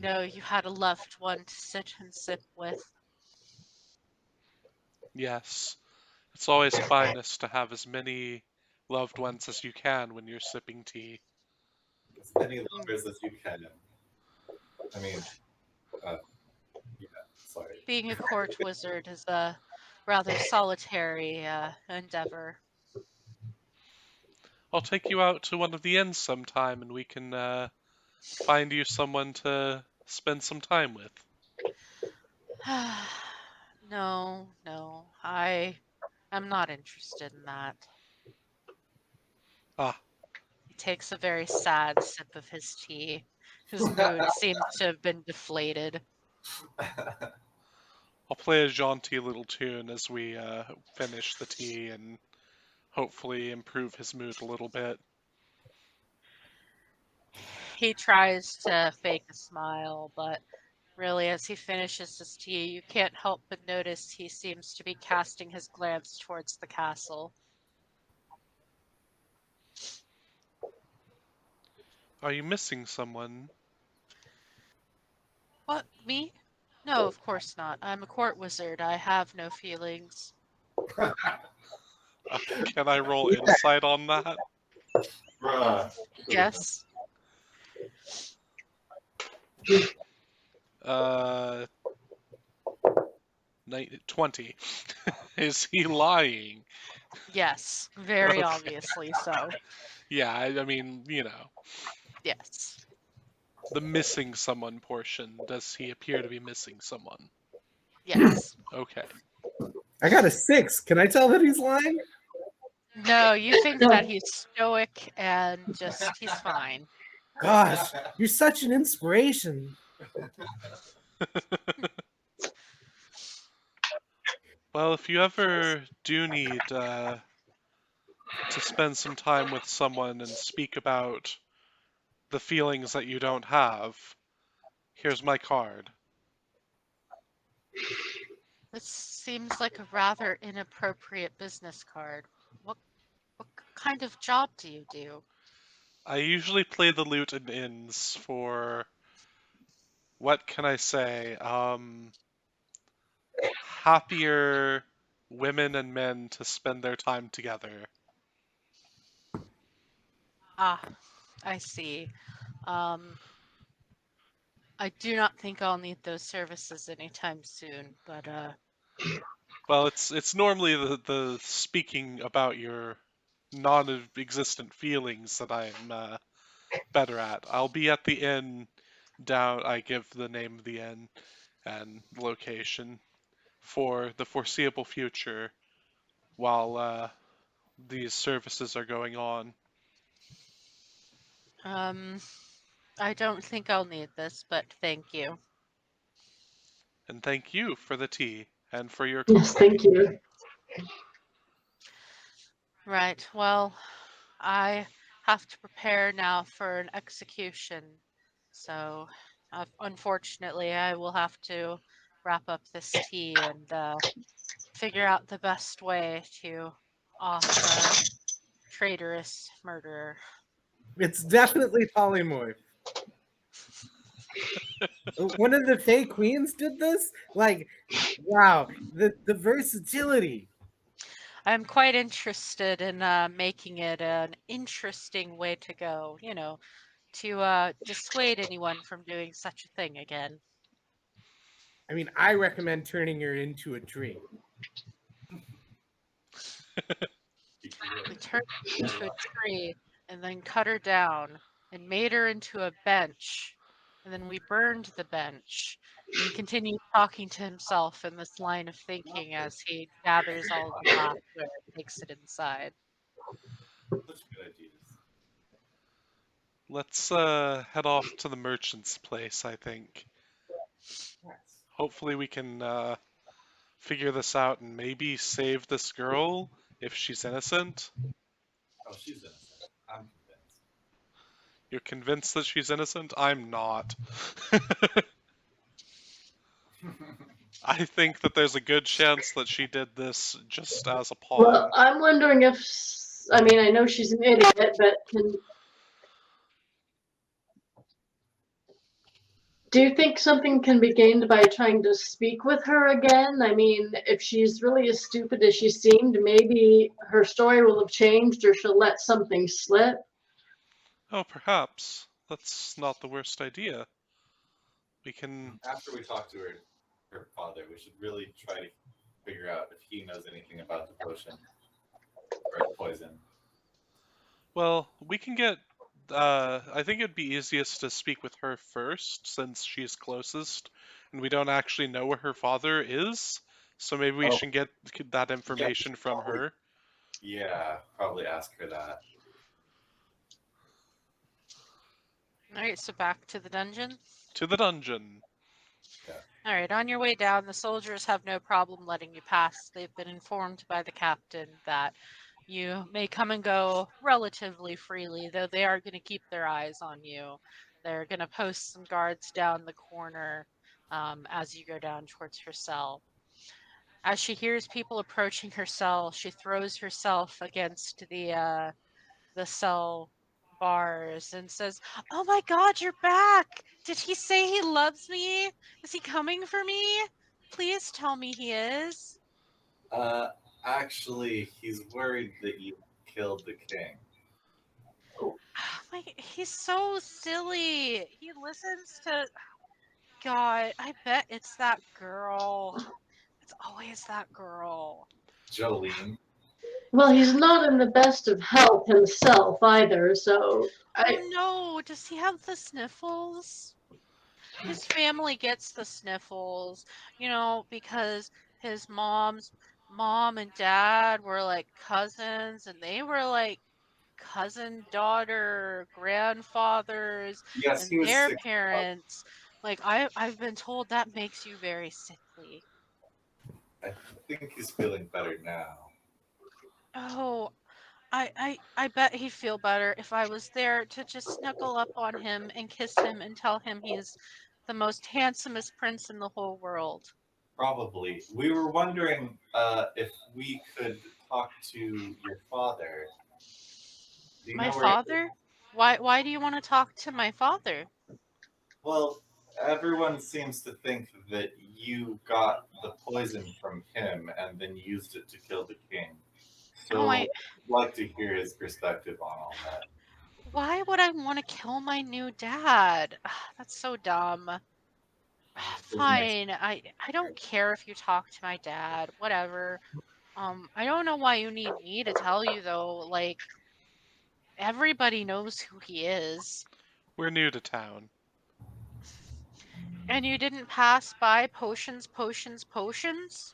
you had a loved one to sit and sip with. Yes. It's always finest to have as many loved ones as you can when you're sipping tea. As many lovers as you can. I mean, yeah, sorry. Being a court wizard is a rather solitary endeavor. I'll take you out to one of the inns sometime and we can find you someone to spend some time with. No, I am not interested in that. Ah, He takes a very sad sip of his tea. His mood seems to have been deflated. I'll play a jaunty little tune as we finish the tea and hopefully improve his mood a little bit. He tries to fake a smile, but really, as he finishes his tea, you can't help but notice he seems to be casting his glance towards the castle. Are you missing someone? What, me? No, of course not. I'm a court wizard. I have no feelings. Can I roll insight on that? Bruh. Yes. 20. Is he lying? Yes. Very Okay. obviously so. Yeah, I mean, Yes. the missing someone portion. Does he appear to be missing someone? Yes. Okay. I got a 6. Can I tell that he's lying? No, you think that he's stoic and he's fine. Gosh, you're such an inspiration. Well, if you ever do need to spend some time with someone and speak about the feelings that you don't have, here's my card. This seems like a rather inappropriate business card. What kind of job do you do? I usually play the lute in inns for, what can I say, happier women and men to spend their time together. Ah, I see. Um, I do not think I'll need those services anytime soon, but Well, it's normally the speaking about your non-existent feelings that I'm better at. I'll be at the inn down. I give the name of the inn and location for the foreseeable future while these services are going on. I don't think I'll need this, but thank you. And thank you for the tea and for your Yes, company. thank you. Right, well, I have to prepare now for an execution, so unfortunately I will have to wrap up this tea and figure out the best way to off the traitorous murderer. It's definitely polymorph. One of the Fey Queens did this? Like, wow, the versatility. I'm quite interested in making it an interesting way to go, to dissuade anyone from doing such a thing again. I mean, I recommend turning her into a tree. We turned her into a tree and then cut her down and made her into a bench. And then we burned the bench. And he continues talking to himself in this line of thinking as he gathers all of the glassware and takes it inside. Such good ideas. Let's head off to the merchant's place, I think. Hopefully we can figure this out and maybe save this girl if she's innocent. Oh, she's innocent. I'm convinced. You're convinced that she's innocent? I'm not. I think that there's a good chance that she did this just as a Well, pawn. I'm wondering if, I mean, I know she's an idiot, but do you think something can be gained by trying to speak with her again? I mean, if she's really as stupid as she seemed, maybe her story will have changed or she'll let something slip. Oh, perhaps. That's not the worst idea. We can... After we talk to her father, we should really try to figure out if he knows anything about the potion or the poison. Well, we can get... I think it'd be easiest to speak with her first, since she's closest, and we don't actually know where her father is, so maybe we should get that information from her. Yeah, probably ask her that. Alright, so back to the dungeon. To the dungeon. Alright, on your way down, the soldiers have no problem letting you pass. They've been informed by the captain that you may come and go relatively freely, though they are going to keep their eyes on you. They're going to post some guards down the corner as you go down towards her cell. As she hears people approaching her cell, she throws herself against the cell bars and says, "Oh my God, you're back! Did he say he loves me? Is he coming for me? Please tell me he is." Actually, he's worried that you killed the king. He's so silly. He listens to. God, I bet it's that girl. It's always that girl. Jolene. Well, he's not in the best of health himself either, so Oh no, does he have the sniffles? His family gets the sniffles, because his mom and dad were like cousins and they were like cousin daughter grandfathers Yes, and he was their sick. parents. Like I've been told that makes you very sickly. I think he's feeling better now. Oh, I bet he'd feel better if I was there to just snuggle up on him and kiss him and tell him he's the most handsomest prince in the whole world. Probably. We were wondering if we could talk to your father. Do you My know where? father? Why do you want to talk to my father? Well, everyone seems to think that you got the poison from him and then used it to kill the king. Oh, So I'd like to hear his perspective on all that. why would I want to kill my new dad? That's so dumb. Fine. I don't care if you talk to my dad. Whatever. I don't know why you need me to tell you though. Like everybody knows who he is. We're new to town. And you didn't pass by potions, potions, potions?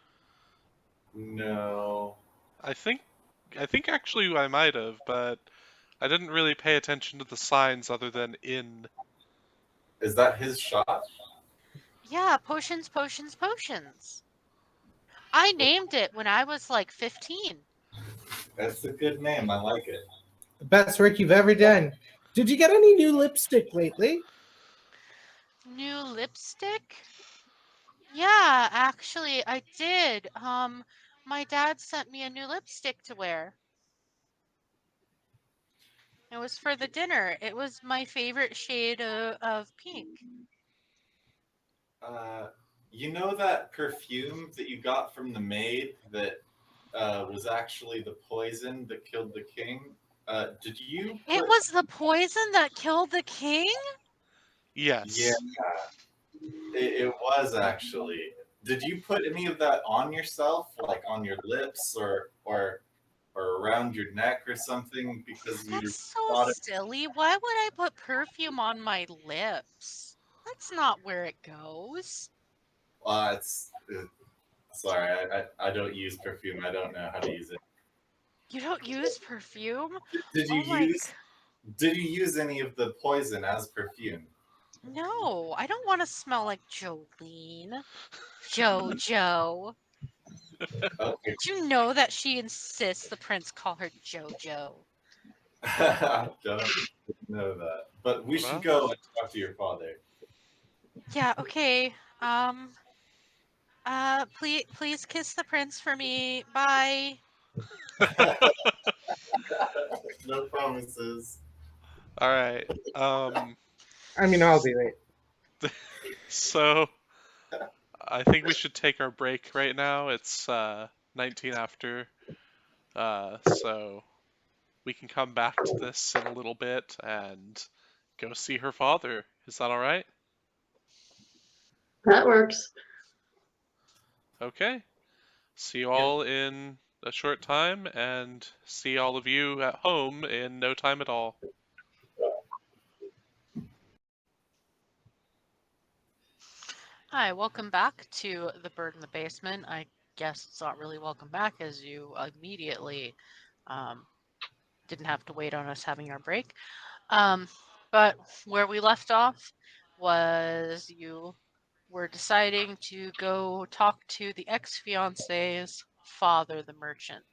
No. I think actually I might have, but I didn't really pay attention to the signs other than in. Is that his shop? Yeah, potions, potions, potions. I named it when I was like 15. That's a good name. I like it. The best work you've ever done. Did you get any new lipstick lately? New lipstick? Yeah, actually, I did. My dad sent me a new lipstick to wear. It was for the dinner. It was my favorite shade of pink. You know that perfume that you got from the maid that was actually the poison that killed the king? Did you It put? was the poison that killed the king? Yeah, Yes. it was actually. Did you put any of that on yourself, like on your lips or around your neck or something, because you That's so thought it? silly. Why would I put perfume on my lips? That's not where it goes. It's sorry, I don't use perfume. I don't know how to use it. You don't use perfume? Did you Oh my use? Did you use any of the poison as perfume? No, I don't want to smell like Jolene. Jojo. Okay. Did you know that she insists the prince call her Jojo? I don't know that. But we should Well, go and talk to your father. Yeah, okay. Please kiss the prince for me. Bye. No promises. all right. I mean, I'll do it. So I think we should take our break right now. It's 19 after, so we can come back to this in a little bit and go see her father. Is that all right? That works. Okay. See you Yep. all in a short time, and see all of you at home in no time at all. Hi, welcome back to The Bird in the Basement. I guess it's not really welcome back as you immediately didn't have to wait on us having our break. But where we left off was you were deciding to go talk to the ex-fiance's father, the merchant.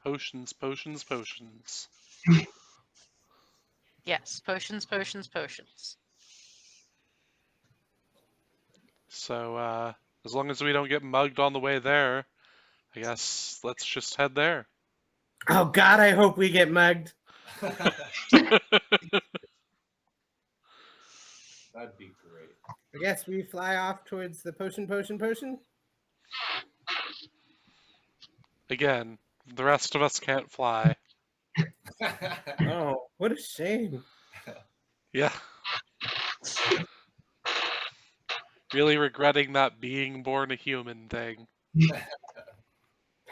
Potions, potions, potions. Yes, potions, potions, potions. So, as long as we don't get mugged on the way there, I guess let's just head there. Oh God, I hope we get mugged. That'd be great. I guess we fly off towards the potion. Again, the rest of us can't fly. Oh, what a shame. Yeah. Really regretting that being born a human thing.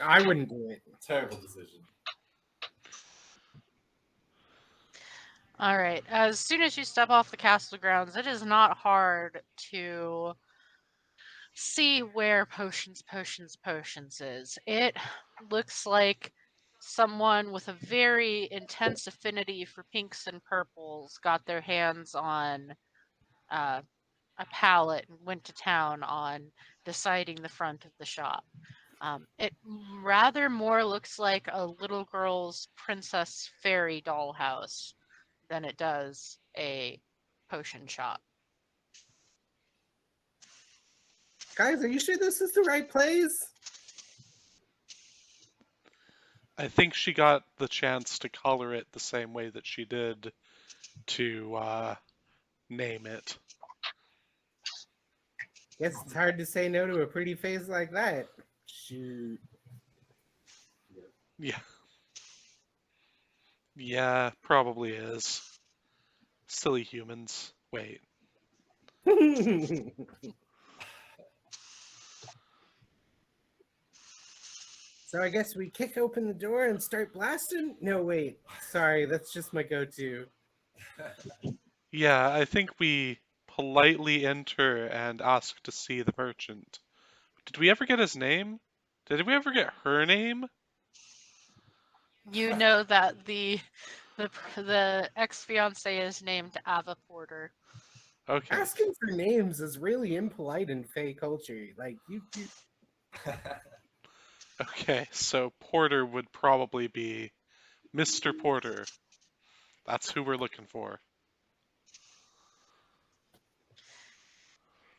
I wouldn't do it. Terrible decision. All right. As soon as you step off the castle grounds, it is not hard to see where potions is. It looks like someone with a very intense affinity for pinks and purples got their hands on uh, a palette and went to town on deciding the front of the shop. It rather more looks like a little girl's princess fairy dollhouse than it does a potion shop. Guys, are you sure this is the right place? I think she got the chance to color it the same way that she did to name it. Guess it's hard to say no to a pretty face like that. Shoot. Yeah. Yeah, probably is. Silly humans. Wait. So I guess we kick open the door and start blasting? No, wait. Sorry, that's just my go-to. Yeah, I think we politely enter and ask to see the merchant. Did we ever get his name? Did we ever get her name? You know that the ex-fiance is named Ava Porter. Okay. Asking for names is really impolite in Fey culture. Like you Okay, so Porter would probably be Mr. Porter. That's who we're looking for.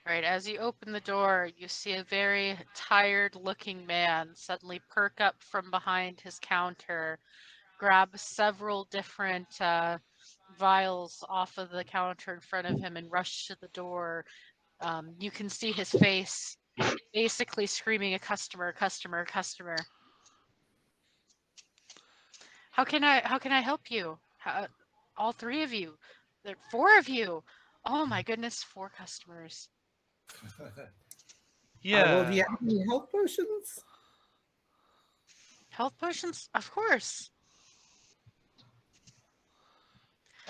Right, as you open the door, you see a very tired-looking man suddenly perk up from behind his counter grab several different vials off of the counter in front of him and rush to the door. You can see his face basically screaming, a customer, customer, customer. How can I help you? All three of you. There are four of you. Oh my goodness, four customers. Well, do Yeah. you have any health potions? Health potions? Of course.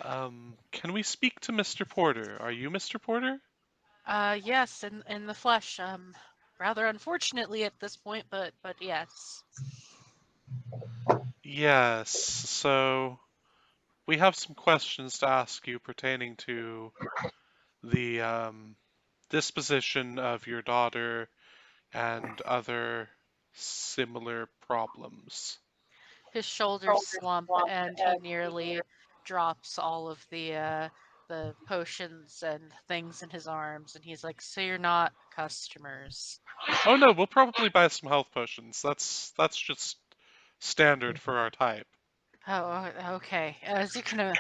Can we speak to Mr. Porter? Are you Mr. Porter? Yes, in the flesh. Rather unfortunately at this point, but yes. Yes. So we have some questions to ask you pertaining to the disposition of your daughter and other similar problems. His shoulders slump and he nearly drops all of the potions and things in his arms, and he's like, "So you're not customers." Oh no, we'll probably buy some health potions. That's just standard for our type. Oh, okay. As you can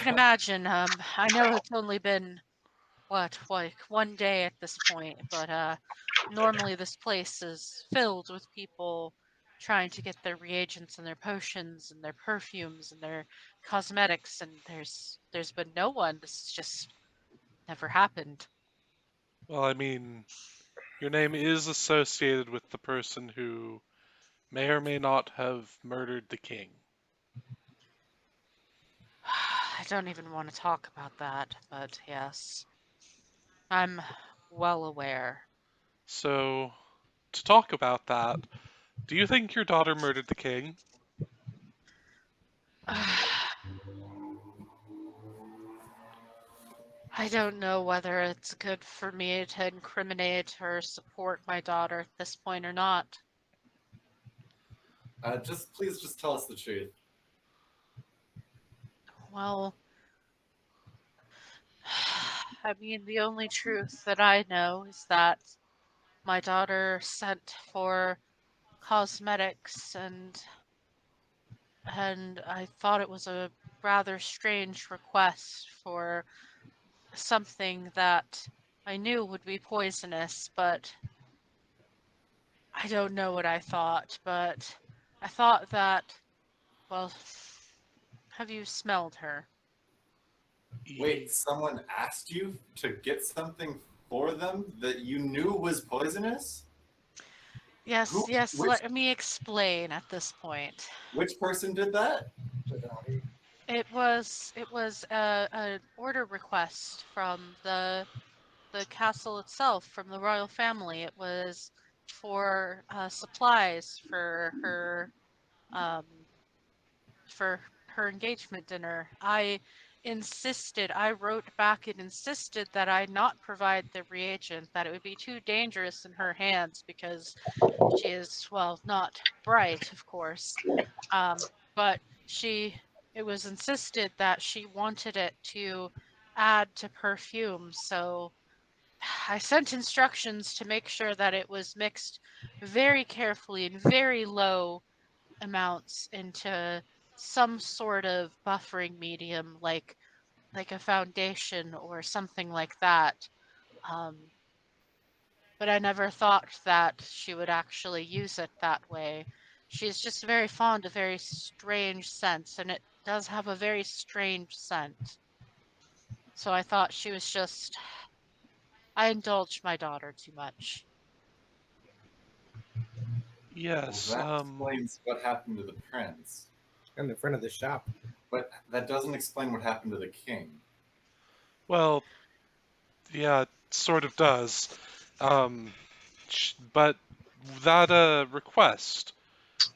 imagine, I know it's only been what, like 1 day at this point, but normally this place is filled with people trying to get their reagents and their potions and their perfumes and their cosmetics, and there's been no one. This has just never happened. Well, I mean, your name is associated with the person who may or may not have murdered the king. I don't even want to talk about that, but yes, I'm well aware. So, to talk about that, do you think your daughter murdered the king? I don't know whether it's good for me to incriminate or support my daughter at this point or not. Please just tell us the truth. Well, I mean, the only truth that I know is that my daughter sent for cosmetics and I thought it was a rather strange request for something that I knew would be poisonous, but I don't know what I thought, but I thought that, well, have you smelled her? Wait, someone asked you to get something for them that you knew was poisonous? Yes, yes, Which let me explain at this point. person did that? It was an order request from the castle itself, from the royal family. It was for supplies um, for her engagement dinner. I wrote back and insisted that I not provide the reagent, that it would be too dangerous in her hands because she is, well, not bright, of course. But it was insisted that she wanted it to add to perfume, so I sent instructions to make sure that it was mixed very carefully in very low amounts into some sort of buffering medium, like a foundation or something like that. Um, but I never thought that she would actually use it that way. She's just very fond of very strange scents, and it does have a very strange scent. So I thought she was just. I indulged my daughter too much. Well, Yes, that explains what happened to the prince. In the front of the shop. But that doesn't explain what happened to the king. well, yeah, it sort of does. Um, but that request,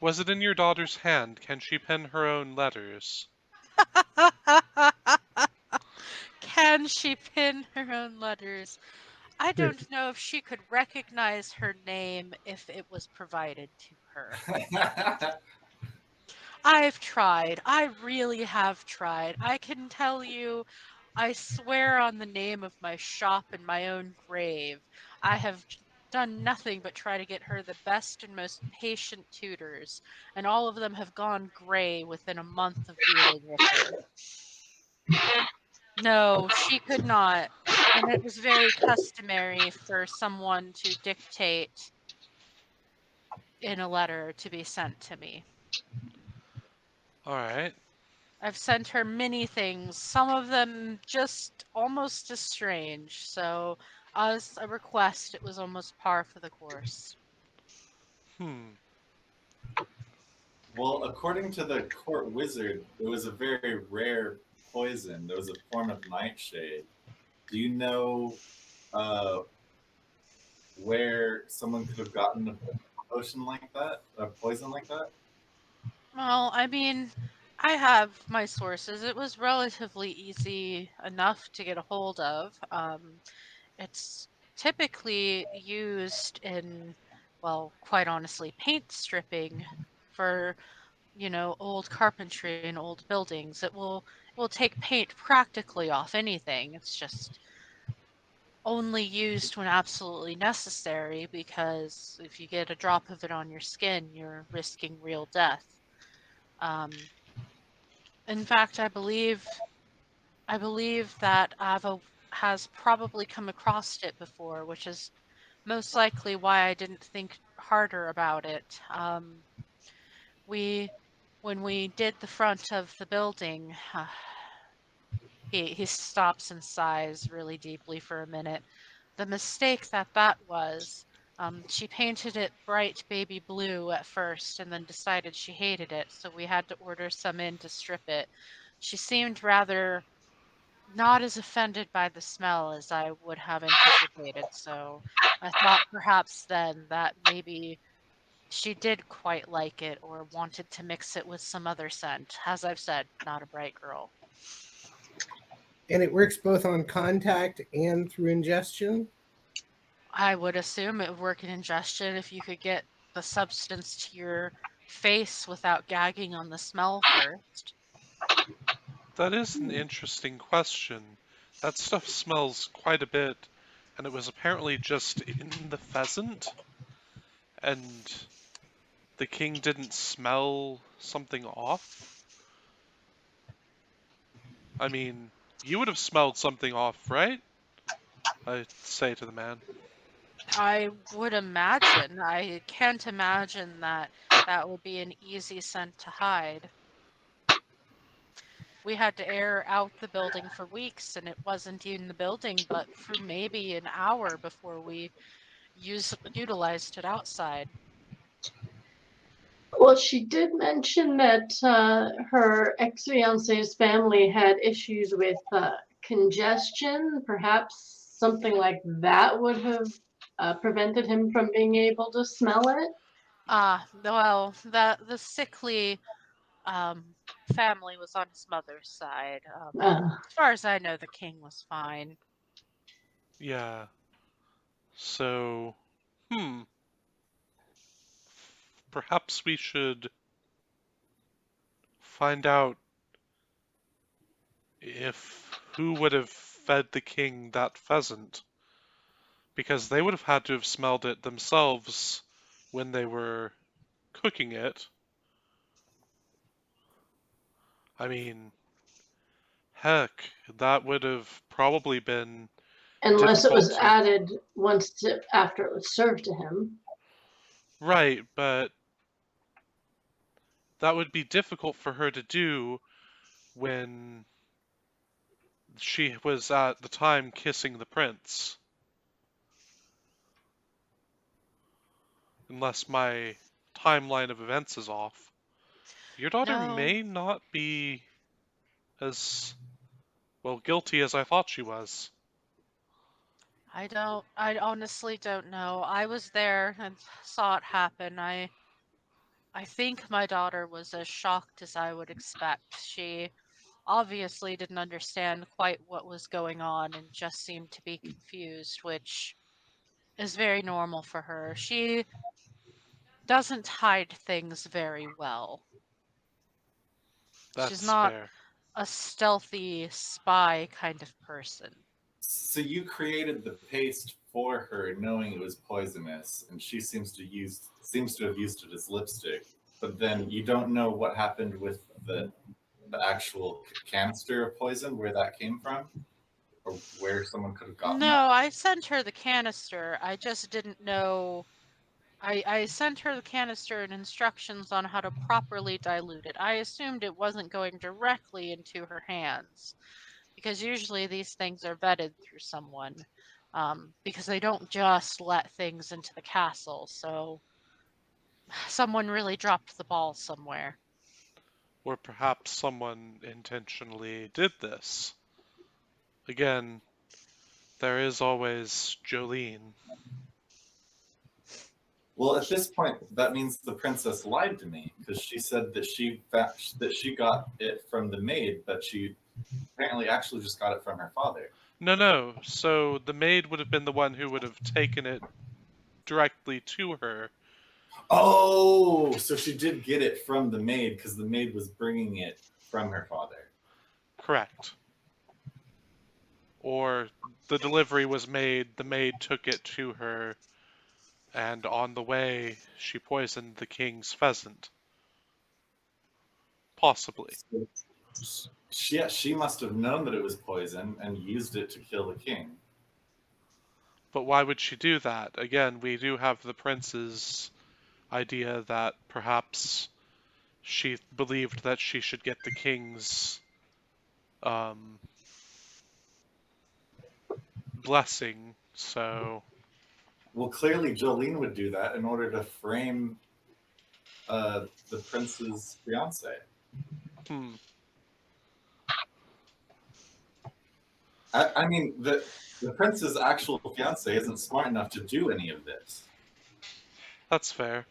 was it in your daughter's hand? Can she pen her own letters? Can she pin her own letters? I don't know if she could recognize her name if it was provided to her. I've tried. I really have tried. I can tell you, I swear on the name of my shop and my own grave. I have. done nothing but try to get her the best and most patient tutors, and all of them have gone gray within a month of dealing with her. No, she could not. And it was very customary for someone to dictate in a letter to be sent to me. All right. I've sent her many things, some of them just almost as strange, so as a request, it was almost par for the course. Well, according to the court wizard, it was a very rare poison. There was a form of nightshade. Do you know where someone could have gotten a potion like that, a poison like that? Well, I mean, I have my sources. It was relatively easy enough to get a hold of. It's typically used in, well, quite honestly, paint stripping for, old carpentry and old buildings. It will take paint practically off anything. It's just only used when absolutely necessary, because if you get a drop of it on your skin, you're risking real death. Um, in fact, I believe that Ava has probably come across it before, which is most likely why I didn't think harder about it. We, when we did the front of the building, he stops and sighs really deeply for a minute. The mistake that was, she painted it bright baby blue at first and then decided she hated it, so we had to order some in to strip it. She seemed rather not as offended by the smell as I would have anticipated, so I thought perhaps then that maybe she did quite like it or wanted to mix it with some other scent. As I've said, not a bright girl. And it works both on contact and through ingestion. I would assume it would work in ingestion if you could get the substance to your face without gagging on the smell first. That is an interesting question. That stuff smells quite a bit, and it was apparently just in the pheasant, and the king didn't smell something off. I mean, you would have smelled something off, right? I say to the man. I would imagine. I can't imagine that that would be an easy scent to hide. We had to air out the building for weeks, and it wasn't in the building but for maybe an hour before we utilized it outside. Well, she did mention that her ex-fiance's family had issues with congestion. Perhaps something like that would have prevented him from being able to smell it. Well, the sickly family was on his mother's side. Uh, As far as I know, the king was fine. Yeah. So, perhaps we should find out if who would have fed the king that pheasant, because they would have had to have smelled it themselves when they were cooking it. I mean, heck, that would have probably been unless it difficult was to. added after it was served to him. Right, but that would be difficult for her to do when she was at the time kissing the prince. Unless my timeline of events is off. Your daughter No, may not be as, well, guilty as I thought she was. I honestly don't know. I was there and saw it happen. I think my daughter was as shocked as I would expect. She obviously didn't understand quite what was going on and just seemed to be confused, which is very normal for her. She doesn't hide things very well. She's That's not fair. a stealthy spy kind of person. So you created the paste for her, knowing it was poisonous, and she seems to have used it as lipstick. But then you don't know what happened with the actual canister of poison, where that came from, or where someone could have gotten No, that. I sent her the canister. I just didn't know. I sent her the canister and instructions on how to properly dilute it. I assumed it wasn't going directly into her hands, because usually these things are vetted through someone, because they don't just let things into the castle. So someone really dropped the ball somewhere. Or perhaps someone intentionally did this. Again, there is always Jolene. Well, at this point, that means the princess lied to me because she said that she got it from the maid, but she apparently actually just got it from her father. No. So the maid would have been the one who would have taken it directly to her. Oh, so she did get it from the maid because the maid was bringing it from her father. Correct. Or the delivery was made, the maid took it to her, and on the way she poisoned the king's pheasant. Possibly. She must have known that it was poison and used it to kill the king. But why would she do that? Again, we do have the prince's idea that perhaps she believed that she should get the king's blessing, so... Well, clearly Jolene would do that in order to frame the prince's fiance. I mean, the prince's actual fiance isn't smart enough to do any of this. That's fair.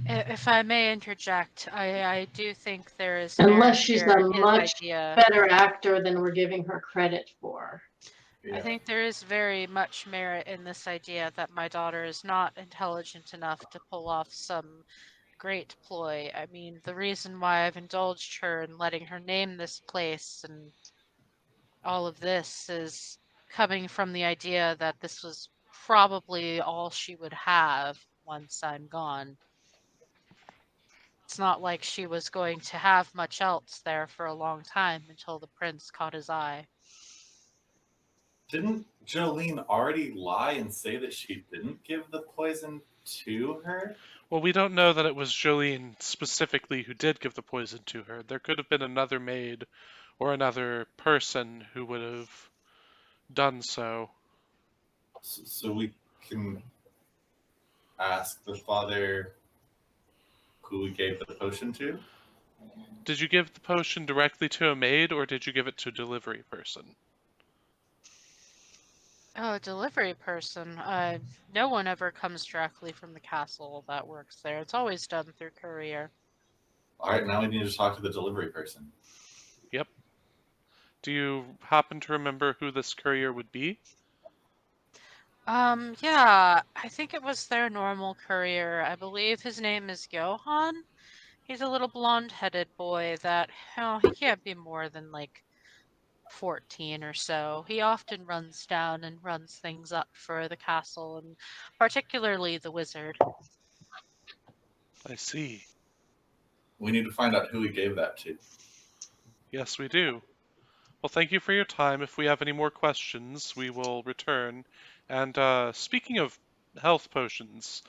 If I may interject, I do think there is Unless merit she's here a in his much idea. better actor than we're giving her credit for. I think there is very much merit in this idea that my daughter is not intelligent enough to pull off some great ploy. I mean, the reason why I've indulged her in letting her name this place and all of this is coming from the idea that this was probably all she would have once I'm gone. It's not like she was going to have much else there for a long time until the prince caught his eye. Didn't Jolene already lie and say that she didn't give the poison to her? Well, we don't know that it was Jolene specifically who did give the poison to her. There could have been another maid or another person who would have done so. So we can ask the father who we gave the potion to? Did you give the potion directly to a maid, or did you give it to a delivery person? Oh, a delivery person. No one ever comes directly from the castle that works there. It's always done through courier. All right, now we need to talk to the delivery person. Yep. Do you happen to remember who this courier would be? Yeah, I think it was their normal courier. I believe his name is Johann. He's a little blonde-headed boy that, oh, he can't be more than like 14 or so. He often runs down and runs things up for the castle, and particularly the wizard. I see. We need to find out who we gave that to. Yes, we do. Well, thank you for your time. If we have any more questions, we will return. And speaking of health potions,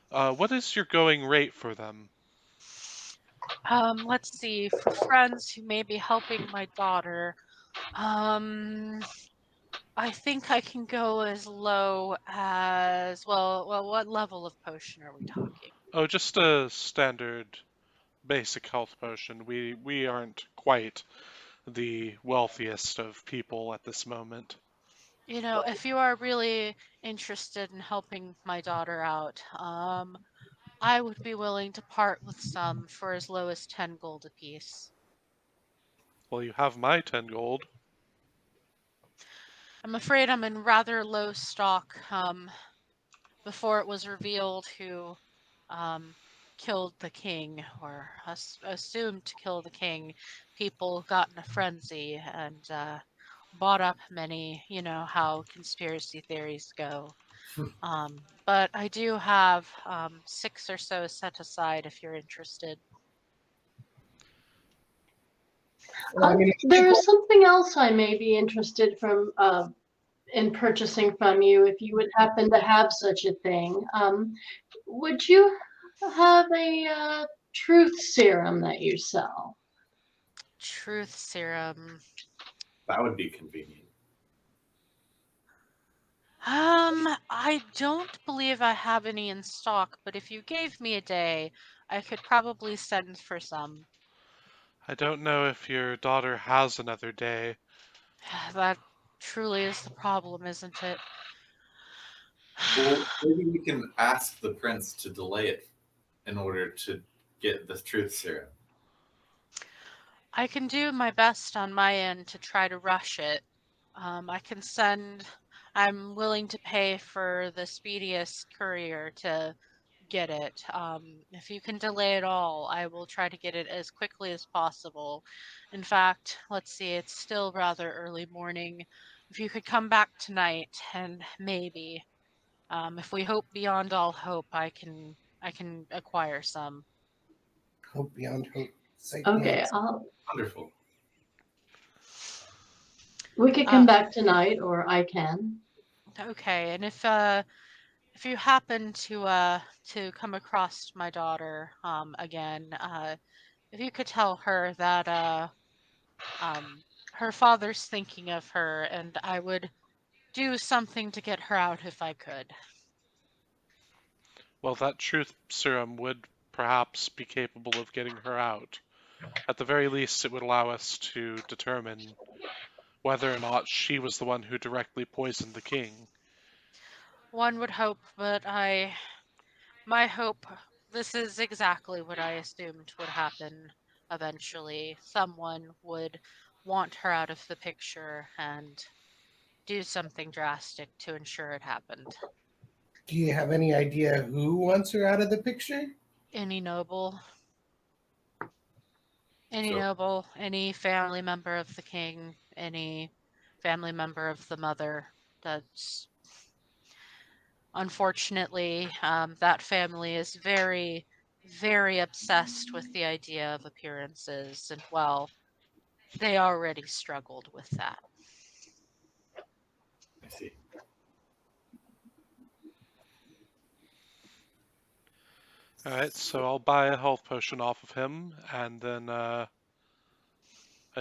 what is your going rate for them? Let's see, for friends who may be helping my daughter, I think I can go as low as, well, what level of potion are we talking? Oh, just a standard basic health potion. We aren't quite the wealthiest of people at this moment. You know, if you are really interested in helping my daughter out, I would be willing to part with some for as low as 10 gold apiece. Well, you have my 10 gold. I'm afraid I'm in rather low stock. Before it was revealed who killed the king, or assumed to kill the king, people got in a frenzy and bought up many, you know how conspiracy theories go. But I do have 6 or so set aside if you're interested. Well, I mean, I There think is something else I may be interested in purchasing from you if you would happen to have such a thing. Would you have a truth serum that you sell? Truth serum. That would be convenient. I don't believe I have any in stock, but if you gave me a day, I could probably send for some. I don't know if your daughter has another day. That truly is the problem, isn't it? Well, maybe we can ask the prince to delay it in order to get the truth serum. I can do my best on my end to try to rush it. I'm willing to pay for the speediest courier to get it. If you can delay it all, I will try to get it as quickly as possible. In fact, let's see, it's still rather early morning. If you could come back tonight and maybe, if we hope beyond all hope, I can acquire some. hope beyond hope. Sight Okay, beyond Wonderful. we could come back tonight, or I can. Okay, and if you happen to come across my daughter again, if you could tell her that her father's thinking of her, and I would do something to get her out if I could. Well, that truth serum would perhaps be capable of getting her out. At the very least, it would allow us to determine whether or not she was the one who directly poisoned the king. One would hope, but my hope, this is exactly what I assumed would happen eventually. Someone would want her out of the picture and do something drastic to ensure it happened. Do you have any idea who wants her out of the picture? Any noble, any So, noble, any family member of the king, any family member of the mother. That's unfortunately, that family is very, very obsessed with the idea of appearances, and well, they already struggled with that. I see. Alright, so I'll buy a health potion off of him, and then I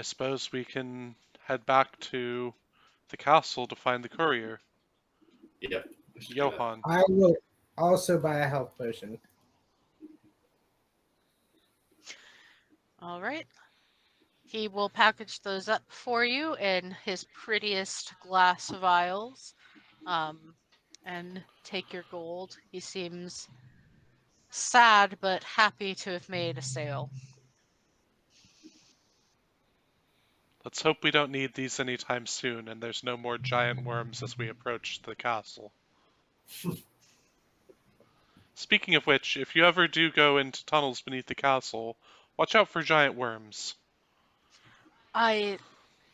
suppose we can head back to the castle to find the courier, Yep. We should do that. Johann. I will also buy a health potion. All right. He will package those up for you in his prettiest glass vials, and take your gold. He seems sad but happy to have made a sale. Let's hope we don't need these anytime soon, and there's no more giant worms as we approach the castle. Speaking of which, if you ever do go into tunnels beneath the castle, watch out for giant worms. I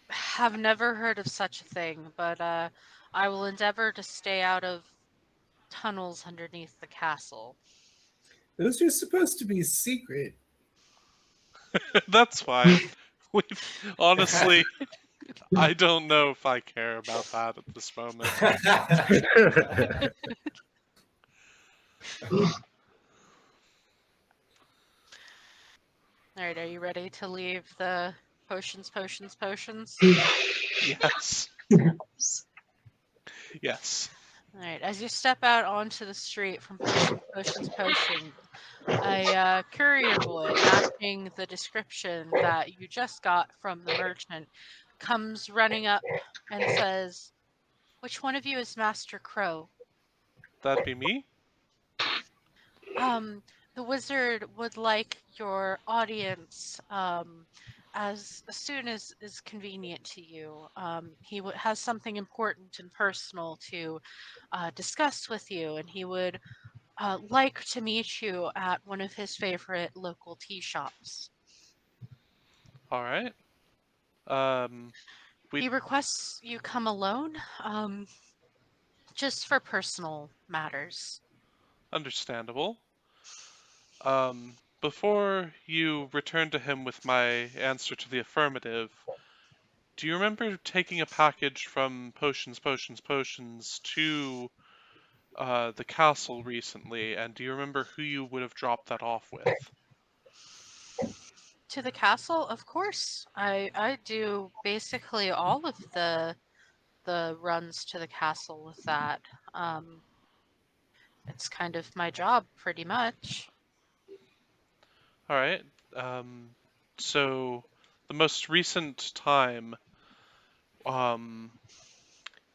have never heard of such a thing, but I will endeavor to stay out of tunnels underneath the castle. Those are supposed to be secret. That's fine. Honestly, I don't know if I care about that at this moment. All right, are you ready to leave the potions? Yes. Yes. All right, as you step out onto the street from potions, a courier boy matching the description that you just got from the merchant comes running up and says, "Which one of you is Master Crow?" That'd be me? Um, the wizard would like your audience as soon as is convenient to you. He has something important and personal to discuss with you, and he would like to meet you at one of his favorite local tea shops. Alright. Um, He requests you come alone, just for personal matters. Understandable. Before you return to him with my answer to the affirmative, do you remember taking a package from Potions to the castle recently, and do you remember who you would have dropped that off with? To the castle, of course. I do basically all of the runs to the castle with that. It's kind of my job, pretty much. All right. Um, so the most recent time, um,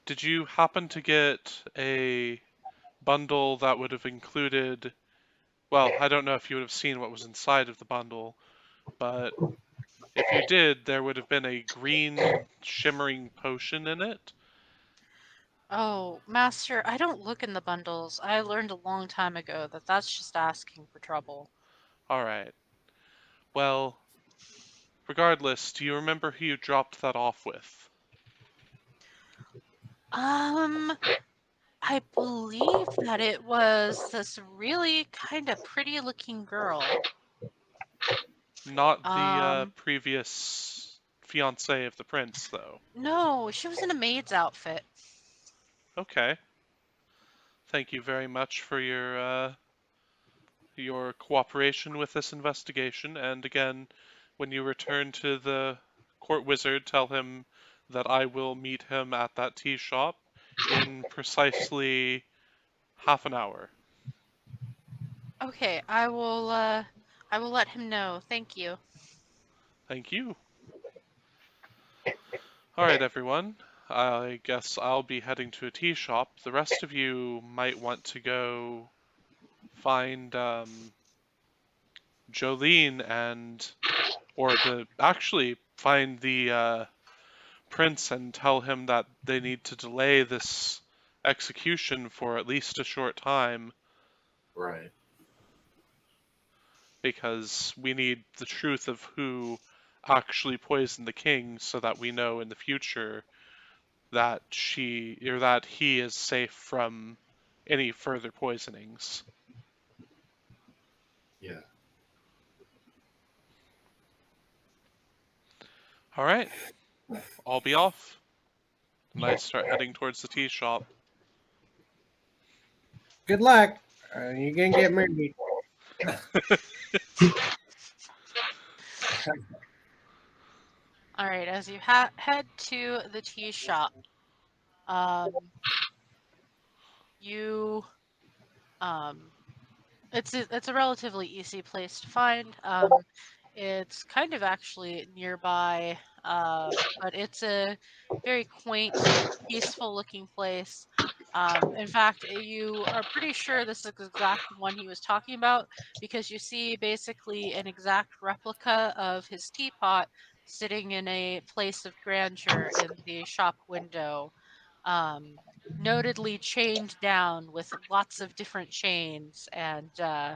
did you happen to get a bundle that would have included? Well, I don't know if you would have seen what was inside of the bundle, but if you did, there would have been a green shimmering potion in it. Oh, Master, I don't look in the bundles. I learned a long time ago that that's just asking for trouble. All right. Well, regardless, do you remember who you dropped that off with? Um, I believe that it was this really kind of pretty looking girl. Not the Um, previous fiancée of the prince, though. no, she was in a maid's outfit. Okay. Thank you very much for your cooperation with this investigation. And again, when you return to the court wizard, tell him that I will meet him at that tea shop in precisely half an hour. Okay, I will let him know. Thank you. Thank you. All right, everyone. I guess I'll be heading to a tea shop. The rest of you might want to go find Jolene or actually find the prince and tell him that they need to delay this execution for at least a short time Right. because we need the truth of who actually poisoned the king so that we know in the future that that he is safe from any further poisonings. Yeah. All right, I'll be off. And I start heading towards the tea shop. Good luck. You're gonna get married. All right, as you head to the tea shop, um, you it's a relatively easy place to find. It's kind of actually nearby, but it's a very quaint, peaceful looking place. In fact, you are pretty sure this is the exact one he was talking about because you see basically an exact replica of his teapot sitting in a place of grandeur in the shop window. Um, Notedly chained down with lots of different chains and uh,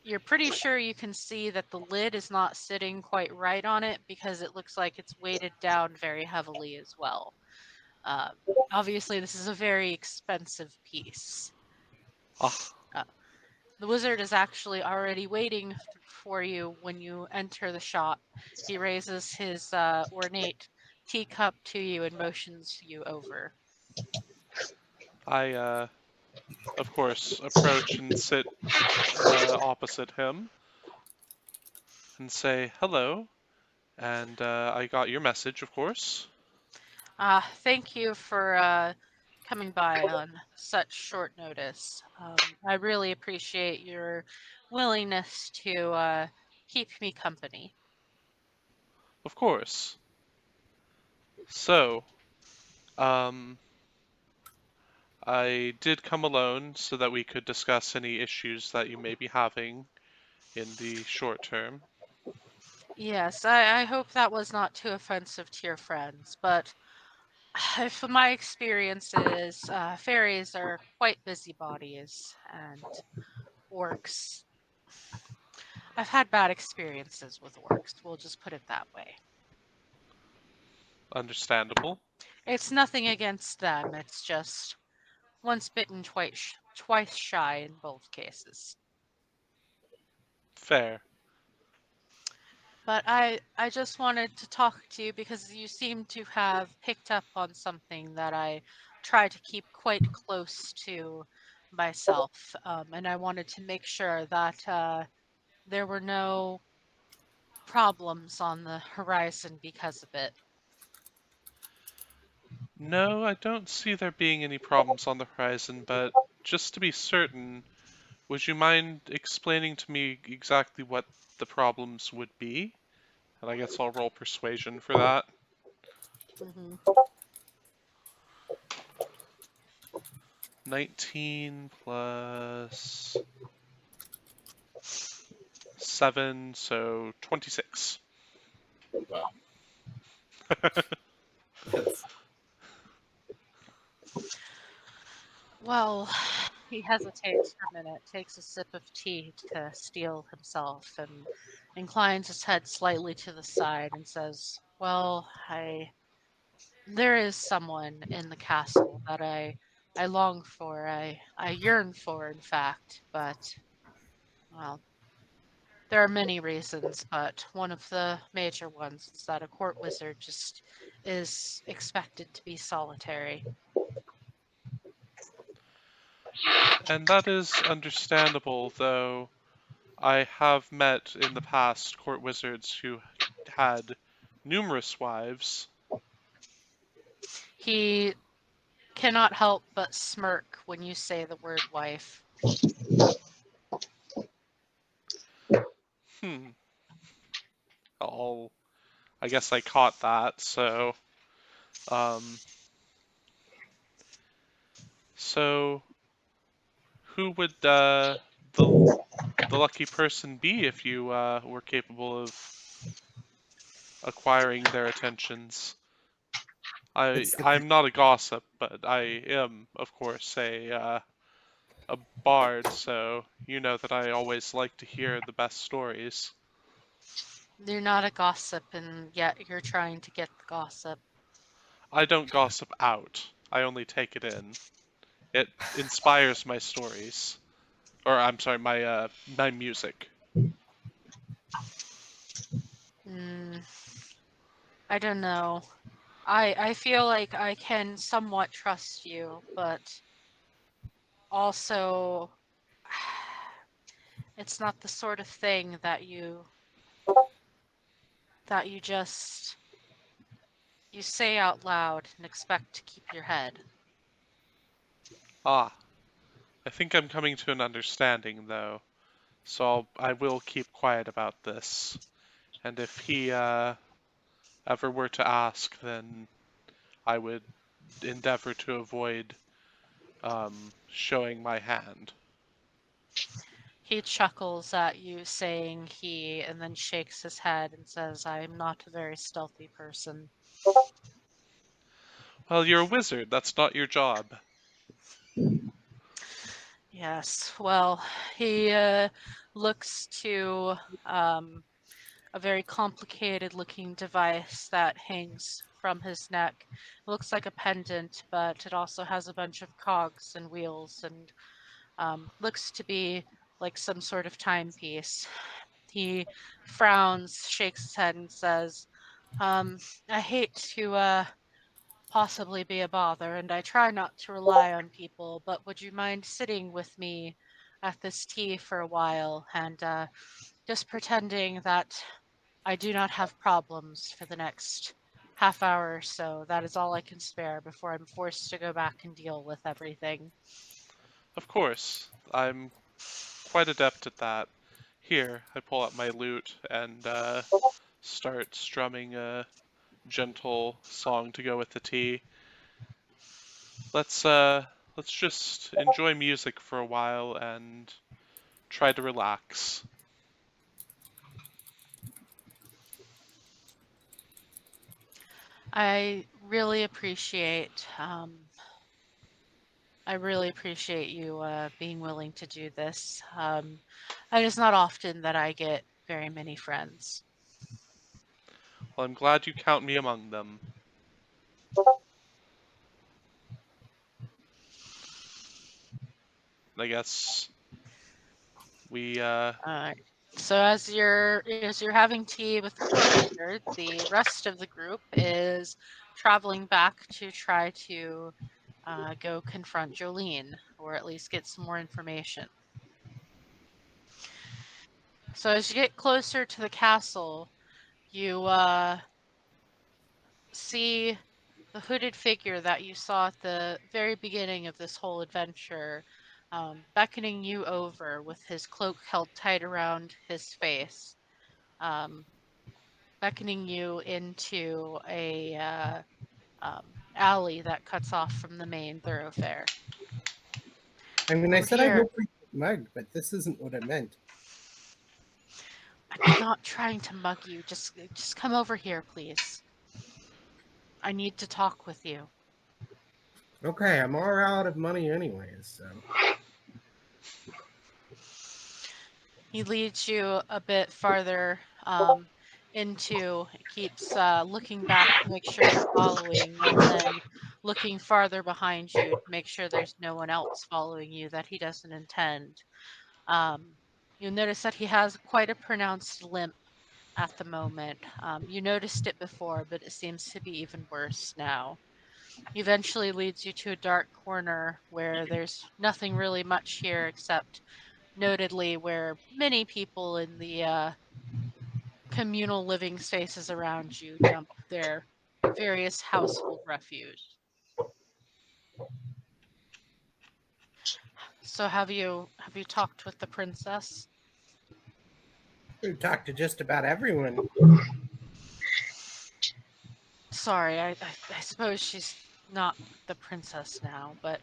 you're pretty sure you can see that the lid is not sitting quite right on it because it looks like it's weighted down very heavily as well. Um, Obviously, this is a very expensive piece. Ah, Uh, the wizard is actually already waiting for you when you enter the shop. He raises his ornate teacup to you and motions you over. I, of course, approach and sit opposite him and say hello. And I got your message, of course. Thank you for coming by on such short notice. I really appreciate your willingness to keep me company. Of course. So, um, I did come alone so that we could discuss any issues that you may be having in the short term. Yes, I hope that was not too offensive to your friends, but from my experiences, fairies are quite busybodies, and orcs. I've had bad experiences with orcs, we'll just put it that way. Understandable. It's nothing against them. It's just once bitten, twice shy in both cases. Fair. But I just wanted to talk to you because you seem to have picked up on something that I try to keep quite close to myself. And I wanted to make sure that there were no problems on the horizon because of it. No, I don't see there being any problems on the horizon, but just to be certain, would you mind explaining to me exactly what the problems would be? And I guess I'll roll persuasion for that. Hmm. 19 plus 7, so 26. Wow. That's Well, he hesitates for a minute, takes a sip of tea to steel himself, and inclines his head slightly to the side and says, "Well, there is someone in the castle that I long for, I yearn for, in fact, but well, there are many reasons, but one of the major ones is that a court wizard just is expected to be solitary." And that is understandable, though I have met in the past court wizards who had numerous wives. He cannot help but smirk when you say the word wife. Hmm. I guess I caught that, so um so who would the lucky person be if you were capable of acquiring their attentions? It's the I'm not a gossip, but I am, of course, a bard, so you know that I always like to hear the best stories. You're not a gossip, and yet you're trying to get the gossip. I don't gossip out. I only take it in. It inspires my stories, or I'm sorry, my music. Mm, I don't know. I feel like I can somewhat trust you, but also it's not the sort of thing that you just you say out loud and expect to keep your head. Ah, I think I'm coming to an understanding, though, so I will keep quiet about this. And if he ever were to ask, then I would endeavor to avoid showing my hand. He chuckles at you saying he and then shakes his head and says, "I'm not a very stealthy person." Well, you're a wizard. That's not your job. Yes, well, he looks to um, a very complicated looking device that hangs from his neck. It looks like a pendant, but it also has a bunch of cogs and wheels and looks to be like some sort of timepiece. He frowns, shakes his head, and says, I hate to possibly be a bother, and I try not to rely on people, but would you mind sitting with me at this tea for a while and just pretending that I do not have problems for the next half hour or so? That is all I can spare before I'm forced to go back and deal with everything. Of course, I'm quite adept at that. Here, I pull out my lute and start strumming a gentle song to go with the tea. Let's uh let's just enjoy music for a while and try to relax. I really appreciate I really appreciate you being willing to do this. It is not often that I get very many friends. Well, I'm glad you count me among them. I guess we So as you're having tea with the court leader, the rest of the group is traveling back to try to go confront Jolene, or at least get some more information. So as you get closer to the castle, you see the hooded figure that you saw at the very beginning of this whole adventure, beckoning you over with his cloak held tight around his face, beckoning you into a alley that cuts off from the main thoroughfare. I mean, I Over said I here. hope we get mugged, but this isn't what I meant. I'm not trying to mug you. Just come over here, please. I need to talk with you. Okay, I'm all out of money anyways, so. He leads you a bit farther into, keeps looking back to make sure you're following, and then looking farther behind you to make sure there's no one else following you that he doesn't intend. You'll notice that he has quite a pronounced limp at the moment. You noticed it before, but it seems to be even worse now. He eventually leads you to a dark corner where there's nothing really much here except notedly where many people in the communal living spaces around you dump their various household refuse. So have you talked with the princess? We've talked to just about everyone. Sorry, I suppose she's not the princess now, but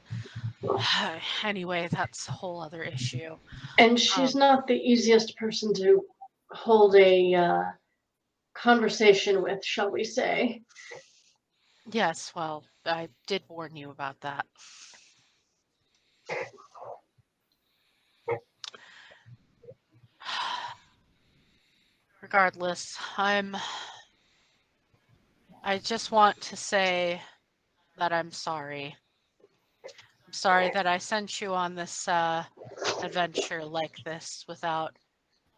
anyway, that's a whole other issue. And she's not the easiest person to hold a conversation with, shall we say. Yes, well, I did warn you about that. Regardless, I just want to say that I'm sorry. I'm sorry that I sent you on this adventure like this without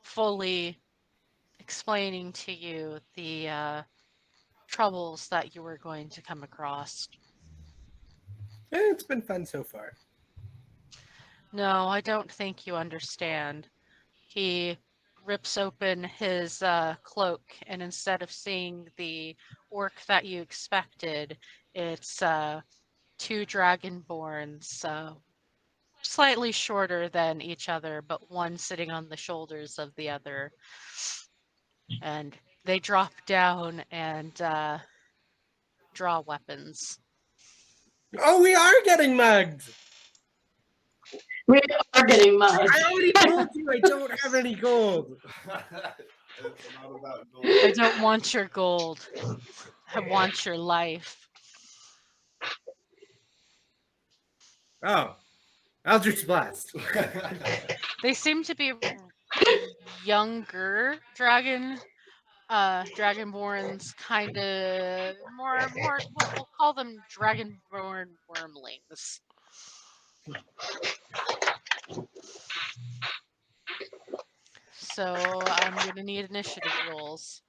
fully explaining to you the troubles that you were going to come across. It's been fun so far. No, I don't think you understand. He rips open his cloak, and instead of seeing the orc that you expected, it's two dragonborns, slightly shorter than each other, but one sitting on the shoulders of the other. And they drop down and draw weapons. Oh, we are getting mugged! We are getting mugged. I already told you I don't have any gold. It's not about gold. I don't want your gold. I want your life. Oh, Eldritch Blast. They seem to be younger dragonborns, kind of more we'll call them Dragonborn Wormlings. So I'm gonna need initiative rolls.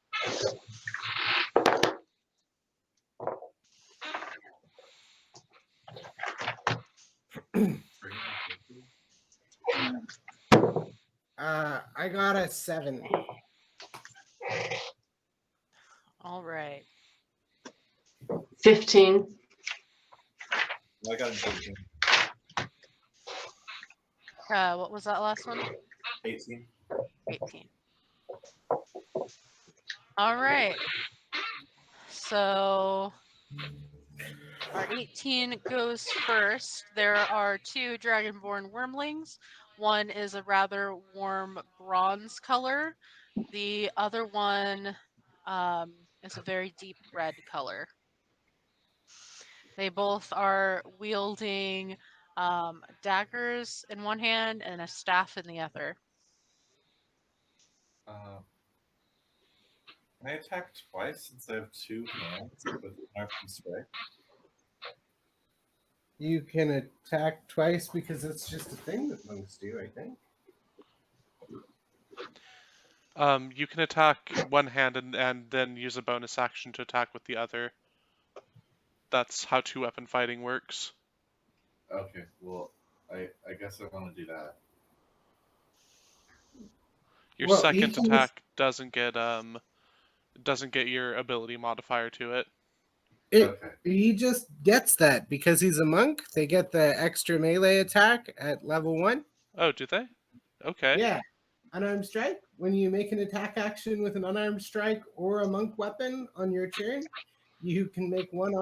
I got a 7. All right. 15. I got an 18. What was that last one? 18. 18. All right. So our 18 goes first. There are two Dragonborn Wormlings. One is a rather warm bronze color. The other one is a very deep red color. They both are wielding daggers in one hand and a staff in the other. Can I attack twice since I have two hands with arm strike? You can attack twice because it's just a thing that monks do, I think. You can attack one hand and then use a bonus action to attack with the other. That's how two-weapon fighting works. Okay, well, I guess I want to do that. Your Well, he second can attack doesn't get your ability modifier to it. Okay. He just gets that because he's a monk. They get the extra melee attack at level 1. Oh, do they? Okay. Yeah. Unarmed strike. When you make an attack action with an unarmed strike or a monk weapon on your turn, you can make one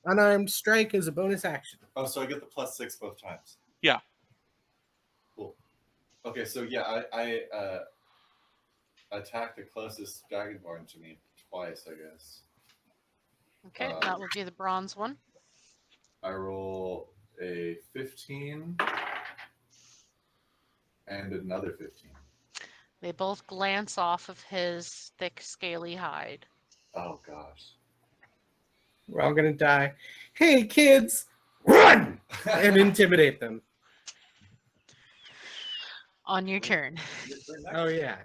unarmed strike as a bonus action. Oh, so I get the +6 both times. Yeah. Cool. Okay, so yeah, I attack the closest Dragonborn to me twice, I guess. Okay, that will be the bronze one. I roll a 15 and another 15. They both glance off of his thick, scaly hide. Oh gosh. We're all gonna die. Hey kids, run and intimidate them. On your turn. Oh yeah.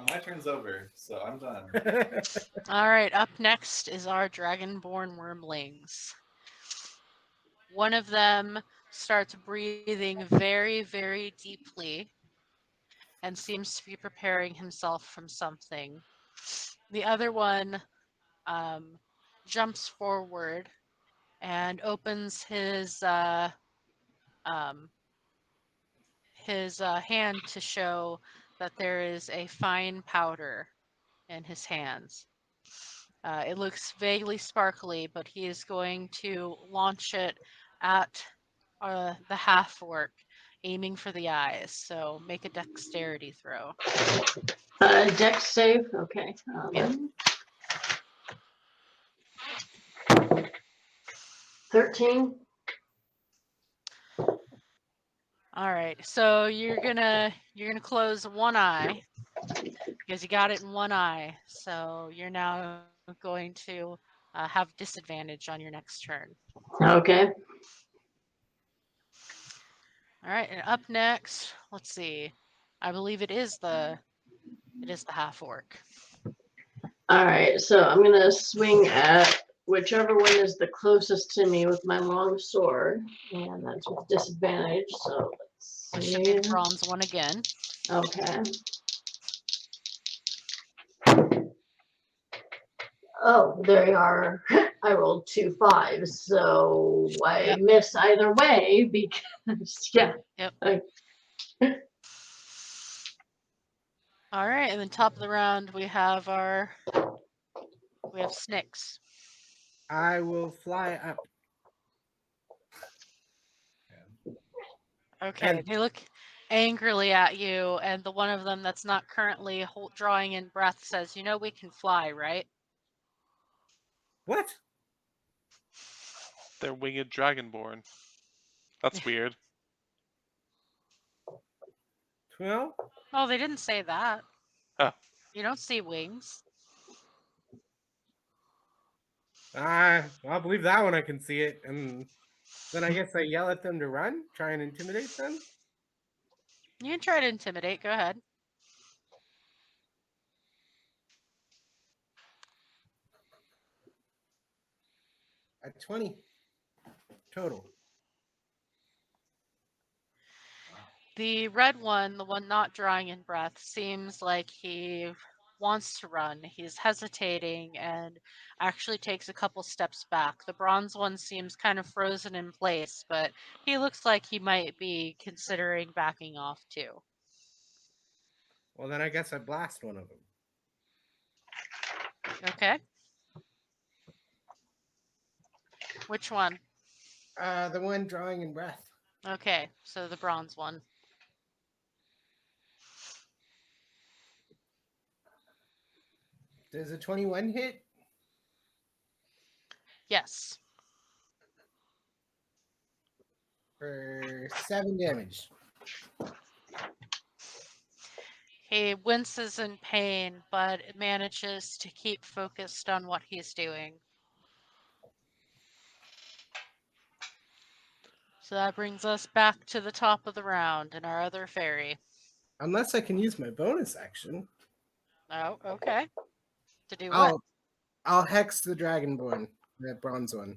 My turn's over, so I'm done. All right, up next is our Dragonborn Wormlings. One of them starts breathing very, very deeply and seems to be preparing himself from something. The other one jumps forward and opens his hand to show that there is a fine powder in his hands. It looks vaguely sparkly, but he is going to launch it at the half-orc, aiming for the eyes. So make a dexterity throw. Dex save. Okay. Yep. 13. All right. So you're gonna close one eye because you got it in one eye. So you're now going to have disadvantage on your next turn. Okay. All right. And up next, let's see. I believe it is the half-orc. All right. So I'm gonna swing at whichever one is the closest to me with my long sword, and that's with disadvantage. So let's Should be see. the bronze one again. Okay. Oh, there you are. I rolled 2 5s, so I Yep. miss either way because yeah. Yep. I- All right, and then top of the round we have Snicks. I will fly up. Okay, And- they look angrily at you, and the one of them that's not currently drawing in breath says, "You know we can fly, right?" What? They're winged dragonborn. That's weird. Well, Oh, they didn't say that. Oh. You don't see wings. I'll believe that one. I can see it, and then I guess I yell at them to run, try and intimidate them. You can try to intimidate. Go ahead. At 20 total. The red one, the one not drawing in breath, seems like he wants to run. He's hesitating and actually takes a couple steps back. The bronze one seems kind of frozen in place, but he looks like he might be considering backing off too. Well, then I guess I blast one of them. Okay. Which one? The one drawing in breath. Okay, so the bronze one. Does a 21 hit? Yes. For 7 damage. He winces in pain, but manages to keep focused on what he's doing. So that brings us back to the top of the round and our other fairy. Unless I can use my bonus action. Oh, okay. To do what? I'll hex the Dragonborn, that bronze one.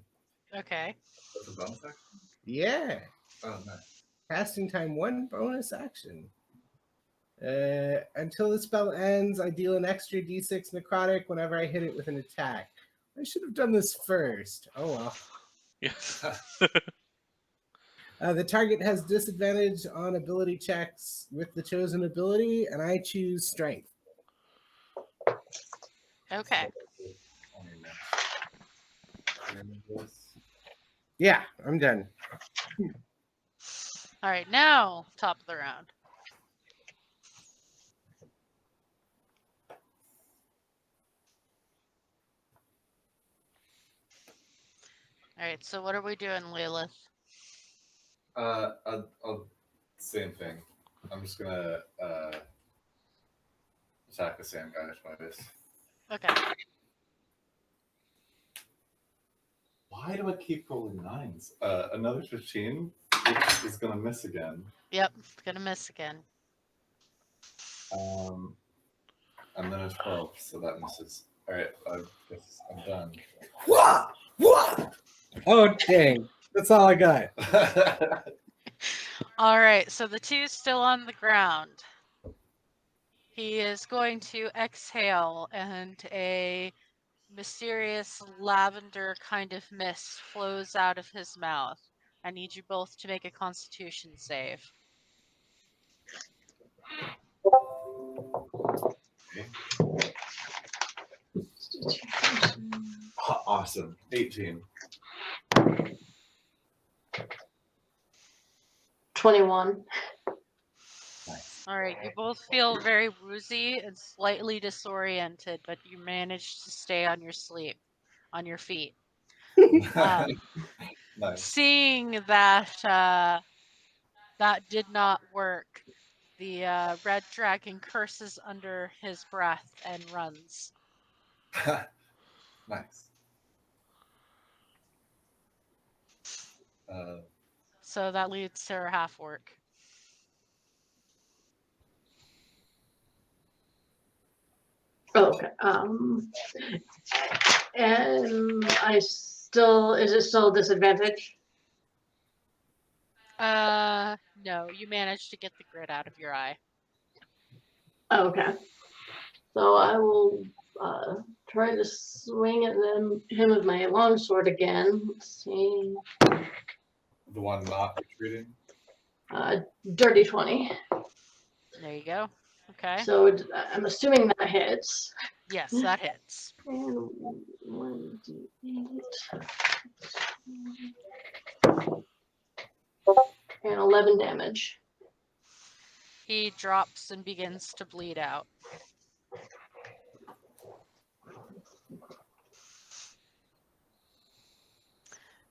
Okay. That's a bonus action? Yeah. Oh, nice. Casting time 1 bonus action. Until the spell ends, I deal an extra d6 necrotic whenever I hit it with an attack. I should have done this first. Oh well. Yeah. The target has disadvantage on ability checks with the chosen ability, and I choose strength. Okay. Yeah, I'm done. All right, now top of the round. All right, so what are we doing, Lilith? Same thing. I'm just gonna attack the same guy twice. Okay. Why do I keep rolling 9s? Another 15, which is gonna miss again. Yep, gonna miss again. And then a 12, so that misses. Alright, I guess I'm done. What? Oh, dang. That's all I got. All right, so the two's still on the ground. He is going to exhale, and a mysterious lavender kind of mist flows out of his mouth. I need you both to make a Constitution save. Awesome. 18. 21. Nice. All right, you both feel very woozy and slightly disoriented, but you manage to stay on your feet. Nice. Seeing that that did not work, the red dragon curses under his breath and runs. Nice. So that leads to her half orc. Okay. And is it still a disadvantage? No, you managed to get the grit out of your eye. Okay. So I will try to swing at him with my longsword again. Let's see. The one not retreating? Dirty 20. There you go. Okay. So I'm assuming that hits. Yes, that hits. And 1d8. And 11 damage. He drops and begins to bleed out.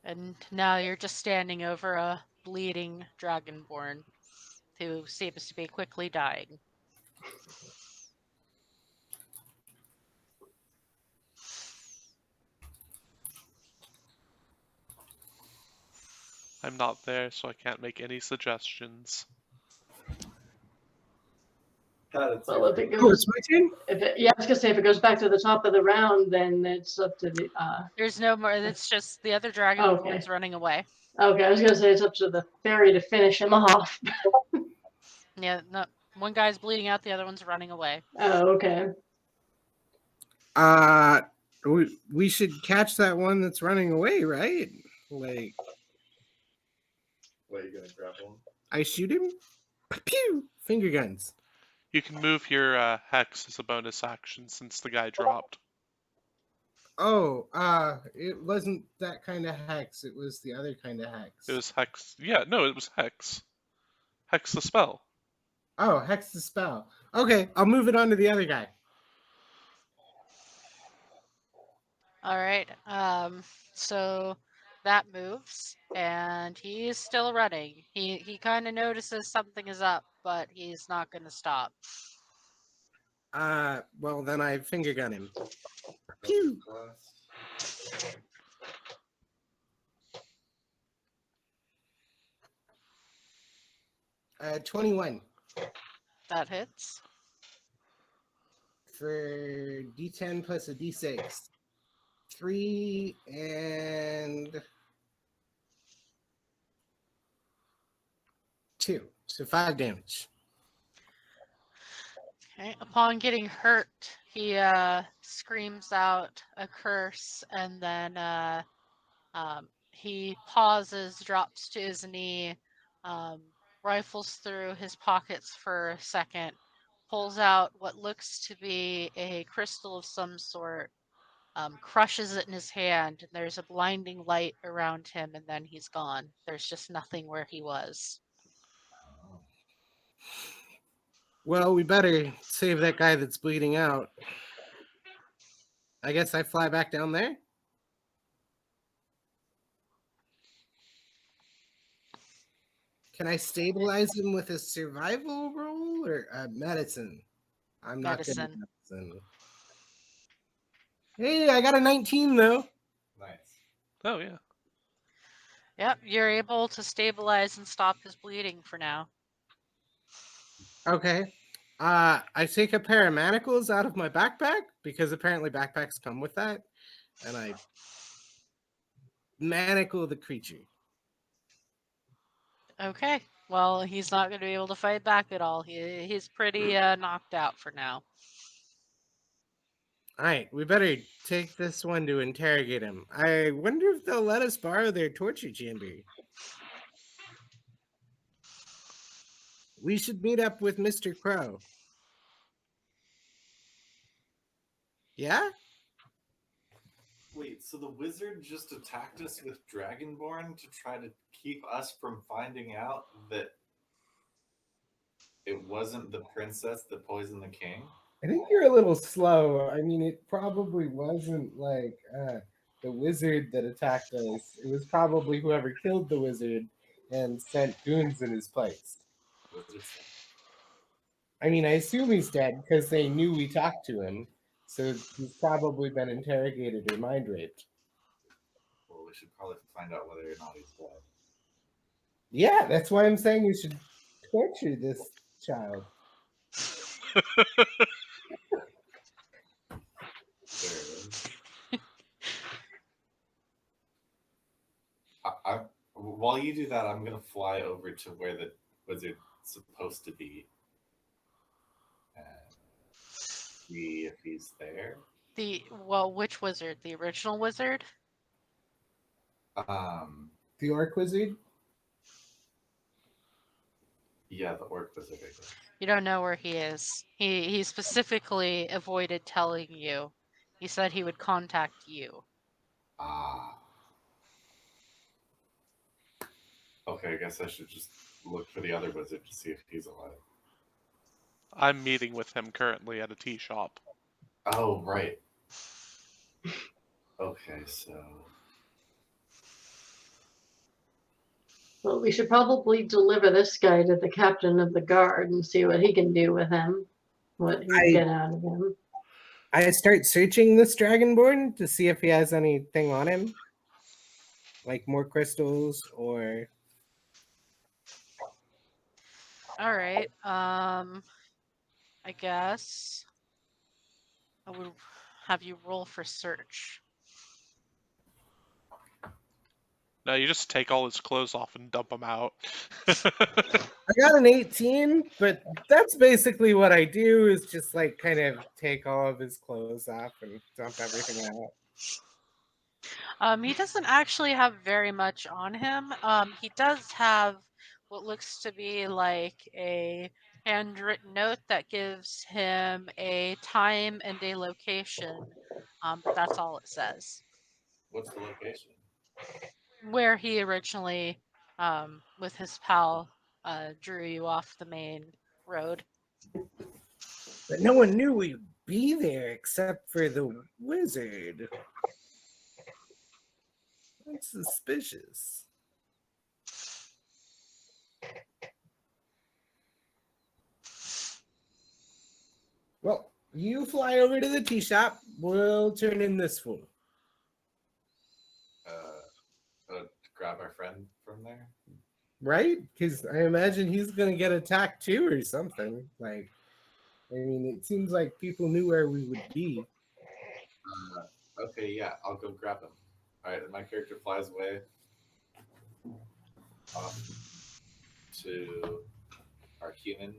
And now you're just standing over a bleeding dragonborn who seems to be quickly dying. I'm not there, so I can't make any suggestions. Well, if it Oh, goes, it's my turn? I was gonna say if it goes back to the top of the round, then it's up to the. There's no more. It's just the other dragonborn's Okay. running away. Okay, I was gonna say it's up to the fairy to finish him off. Yeah, no, one guy's bleeding out, the other one's running away. Oh, okay. We should catch that one that's running away, right? Like, What, are you gonna grapple him? I shoot him? Pew! Finger guns. You can move your hex as a bonus action since the guy dropped. Oh, it wasn't that kind of hex. It was the other kind of hex. It was hex. Yeah, no, it was hex. Hex the spell. Oh, hex the spell. Okay, I'll move it on to the other guy. All right. So that moves, and he's still running. He kind of notices something is up, but he's not going to stop. Well, then I finger gun him. Pew! 21 That hits. for D10 plus a D6. 3 and 2. So 5 damage. Okay. Upon getting hurt, he screams out a curse, and then he pauses, drops to his knee, rifles through his pockets for a second, pulls out what looks to be a crystal of some sort, crushes it in his hand, and there's a blinding light around him, and then he's gone. There's just nothing where he was. Well, we better save that guy that's bleeding out. I guess I fly back down there? Can I stabilize him with a survival roll or medicine? I'm not good at Medicine. medicine. Hey, I got a 19 though. Nice. Oh yeah. Yep, you're able to stabilize and stop his bleeding for now. Okay. I take a pair of manacles out of my backpack because apparently backpacks come with that, and I manacle the creature. Okay. Well, he's not going to be able to fight back at all. He's pretty knocked out for now. All right, we better take this one to interrogate him. I wonder if they'll let us borrow their torture chamber. We should meet up with Mr. Crow. Yeah? Wait, so the wizard just attacked us with Dragonborn to try to keep us from finding out that it wasn't the princess that poisoned the king? I think you're a little slow. I mean, it probably wasn't like the wizard that attacked us. It was probably whoever killed the wizard and sent goons in his place. Wizard's dead. I mean, I assume he's dead because they knew we talked to him. So he's probably been interrogated or mind raped. Well, we should probably find out whether or not he's dead. Yeah, that's why I'm saying we should torture this child. There it is. While you do that, I'm going to fly over to where the wizard's supposed to be and see if he's there. Which wizard? The original wizard? The orc wizard? Yeah, the orc wizard, I guess. You don't know where he is. He specifically avoided telling you. He said he would contact you. Ah. Okay, I guess I should just look for the other wizard to see if he's alive. I'm meeting with him currently at a tea shop. Oh, right. Okay, so... Well, we should probably deliver this guy to the captain of the guard and see what he can do with him. What he can get out of him. I start searching this Dragonborn to see if he has anything on him. Like more crystals or... All right. I guess I would have you roll for search. No, you just take all his clothes off and dump them out. I got an 18, but that's basically what I do is just like kind of take all of his clothes off and dump everything out. He doesn't actually have very much on him. He does have what looks to be like a handwritten note that gives him a time and a location, but that's all it says. What's the location? Where he originally, with his pal, drew you off the main road. But no one knew we'd be there except for the wizard. That's suspicious. Well, You fly over to the tea shop. We'll turn in this fool. Grab our friend from there. Right? Because I imagine he's going to get attacked too or something. Like, I mean, it seems like people knew where we would be. Okay, yeah, I'll go grab him. All right, and my character flies away off to our human.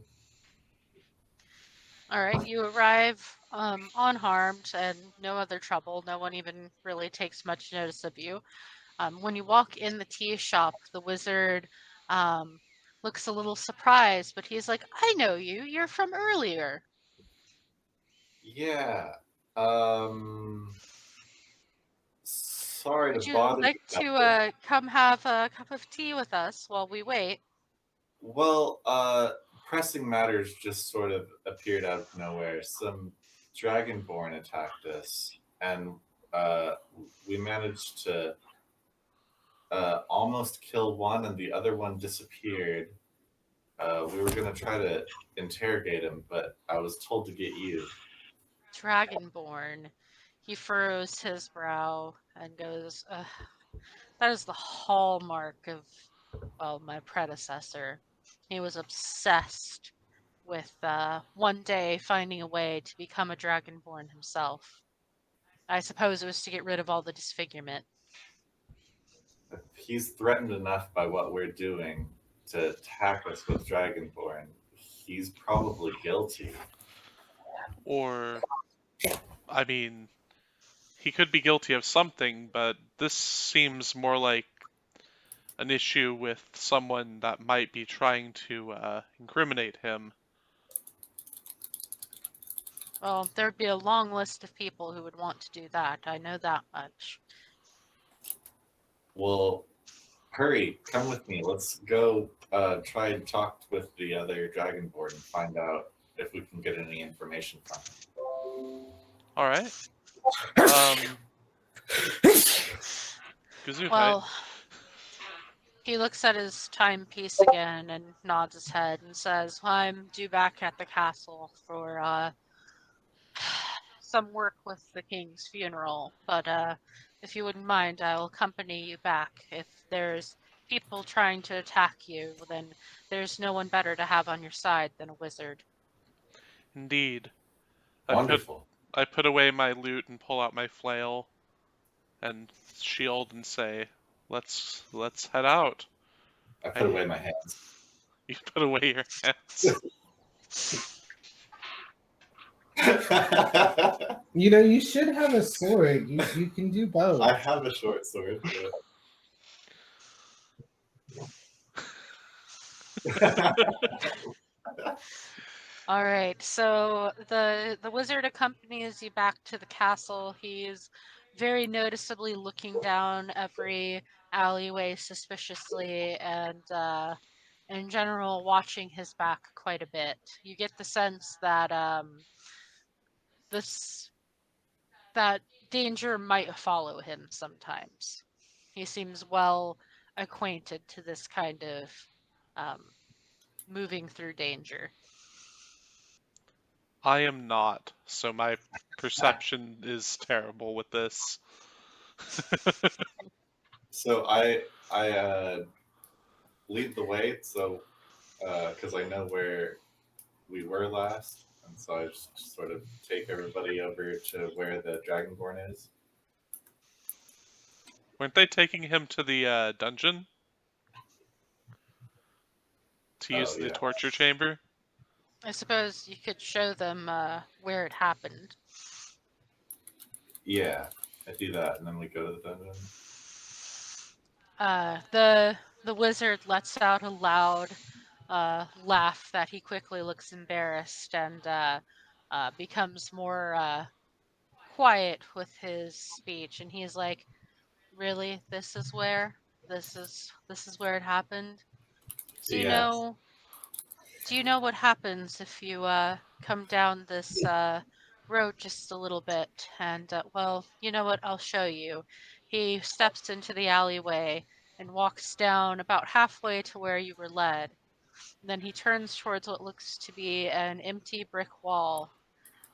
All right, you arrive unharmed and no other trouble. No one even really takes much notice of you. When you walk in the tea shop, the wizard looks a little surprised, but he's like, "I know you. You're from earlier. Yeah. Sorry to Would you bother like you about to this. come have a cup of tea with us while we wait?" Well, pressing matters just sort of appeared out of nowhere. Some Dragonborn attacked us, and uh, we managed to almost kill one, and the other one disappeared. We were going to try to interrogate him, but I was told to get you. Dragonborn. He furrows his brow and goes, "That is the hallmark of, well, my predecessor. He was obsessed with one day finding a way to become a Dragonborn himself. I suppose it was to get rid of all the disfigurement." He's threatened enough by what we're doing to attack us with Dragonborn. He's probably guilty. Or, I mean, he could be guilty of something, but this seems more like an issue with someone that might be trying to incriminate him. Well, there'd be a long list of people who would want to do that. I know that much. Well, hurry, come with me. Let's go try and talk with the other Dragonborn and find out if we can get any information from him. All right. Gesundheit. Well, he looks at his timepiece again and nods his head and says, "Well, I'm due back at the castle for some work with the king's funeral, but if you wouldn't mind, I'll accompany you back. If there's people trying to attack you, then there's no one better to have on your side than a wizard." Indeed. Wonderful. I put away my loot and pull out my flail and shield and say, "Let's head out." I put away my hands. You put away your hands. You know, you should have a sword. You can do both. I have a short sword. All right, so the wizard accompanies you back to the castle. He's very noticeably looking down every alleyway suspiciously and in general watching his back quite a bit. You get the sense that this that danger might follow him sometimes. He seems well acquainted to this kind of um, moving through danger. I am not, so my perception is terrible with this. So I lead the way, so because I know where we were last, and so I just sort of take everybody over to where the Dragonborn is. Weren't they taking him to the dungeon? To use the torture chamber? I suppose you could show them where it happened. Yeah, I do that, and then we go to the dungeon. The wizard lets out a loud laugh that he quickly looks embarrassed and becomes more quiet with his speech. And he's like, "Really, this is where where it happened? Do you Yeah. know? Do you know what happens if you come down this road just a little bit? And well, you know what? I'll show you." He steps into the alleyway and walks down about halfway to where you were led. Then he turns towards what looks to be an empty brick wall.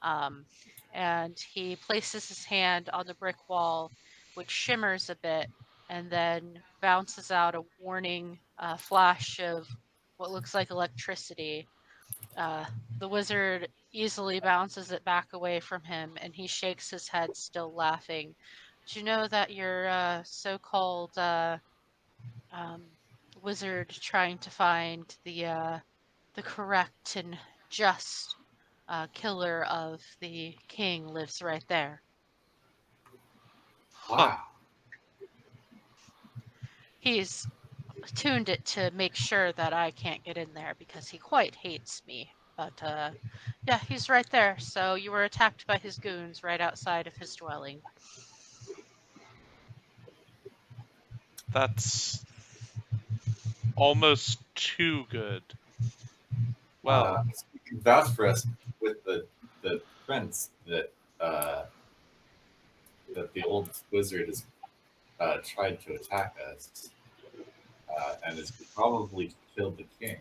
And he places his hand on the brick wall, which shimmers a bit, and then bounces out a warning flash of what looks like electricity. The wizard easily bounces it back away from him, and he shakes his head, still laughing. Do you know that your so-called um, wizard trying to find the correct and just killer of the king lives right there? Huh. Wow. He's tuned it to make sure that I can't get in there because he quite hates me. But yeah, he's right there. So you were attacked by his goons right outside of his dwelling. That's almost too good. Well, You can vouch for us with the prince that that the old wizard has tried to attack us and has probably killed the king.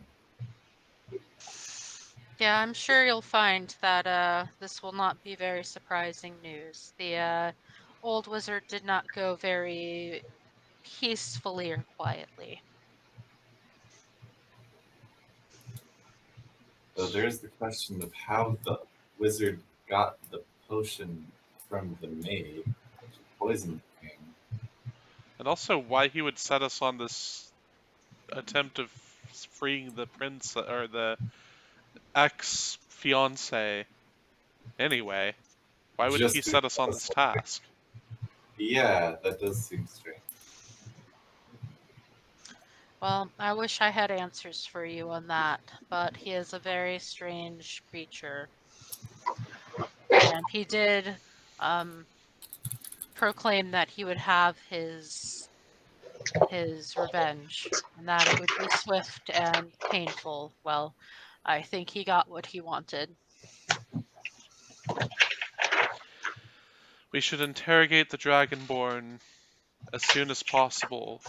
Yeah, I'm sure you'll find that this will not be very surprising news. The old wizard did not go very peacefully or quietly. So there's the question of how the wizard got the potion from the maid to poison the king. and also why he would set us on this attempt of freeing the prince or the ex-fiance anyway. Why would he Just set us on this task? yeah, that does seem strange. Well, I wish I had answers for you on that, but he is a very strange creature. And he did proclaim that he would have his revenge, and that it would be swift and painful. Well, I think he got what he wanted. We should interrogate the Dragonborn as soon as possible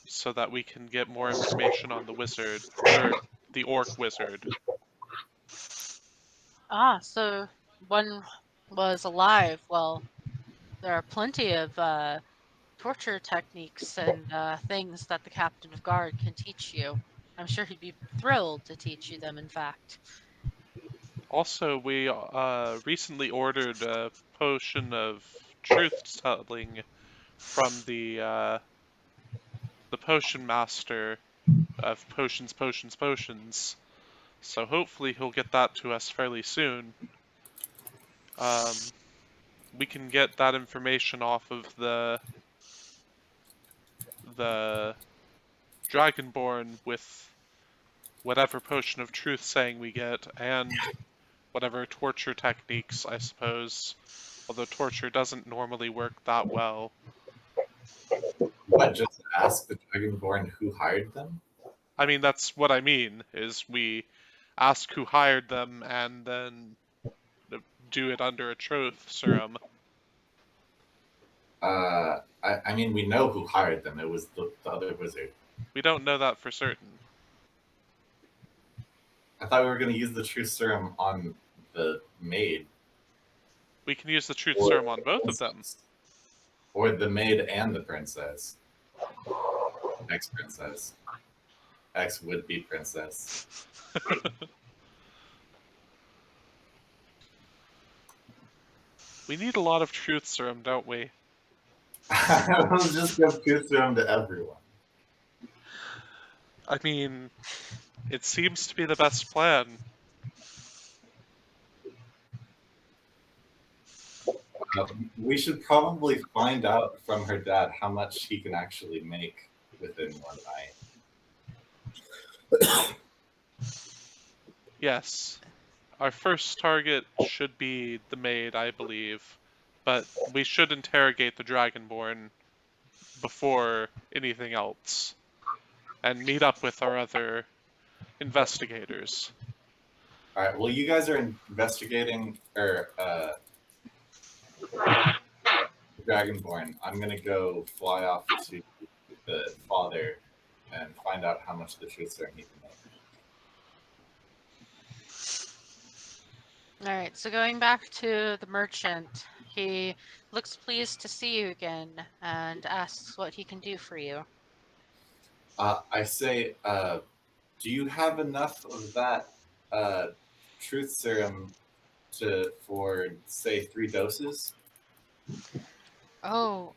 so that we can get more information on the wizard, or the orc wizard. Ah, so one was alive. Well, there are plenty of torture techniques and things that the captain of guard can teach you. I'm sure he'd be thrilled to teach you them, in fact. Also, we recently ordered a potion of truth-telling from the potion master of potions. So hopefully he'll get that to us fairly soon. We can get that information off of the Dragonborn with whatever potion of truth saying we get, and whatever torture techniques, I suppose. Although torture doesn't normally work that well. What, just ask the Dragonborn who hired them? I mean, that's what I mean, is we ask who hired them and then do it under a truth serum. I mean, we know who hired them. It was the other wizard. We don't know that for certain. I thought we were going to use the truth serum on the maid. We can use the truth Or serum on both of them. Or the maid and the princess. Ex-princess. Ex-would-be princess. We need a lot of truth serum, don't we? I'll just give truth serum to everyone. I mean, it seems to be the best plan. We should probably find out from her dad how much he can actually make within one night. Yes. Our first target should be the maid, I believe. But we should interrogate the Dragonborn before anything else. And meet up with our other investigators. Alright, well, you guys are investigating, Dragonborn. I'm gonna go fly off to the father and find out how much the truth serum he can All right, so going back to the merchant, he looks pleased to see you again and asks what he can do for you. I say, do you have enough of that truth serum for say 3 doses? Oh,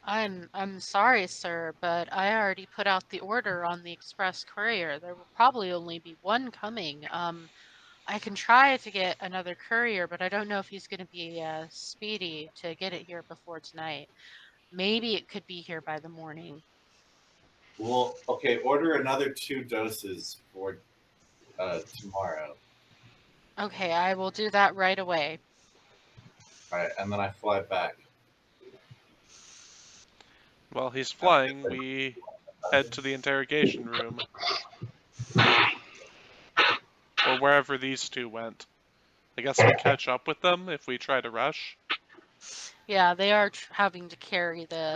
I'm sorry, sir, but I already put out the order on the express courier. There will probably only be one coming. I can try to get another courier, but I don't know if he's going to be speedy to get it here before tonight. Maybe it could be here by the morning. Well, okay, order another 2 doses for tomorrow. Okay, I will do that right away. All right, and then I fly back. While he's flying, we head to the interrogation room. Or wherever these two went. I guess we catch up with them if we try to rush. Yeah, they are having to carry the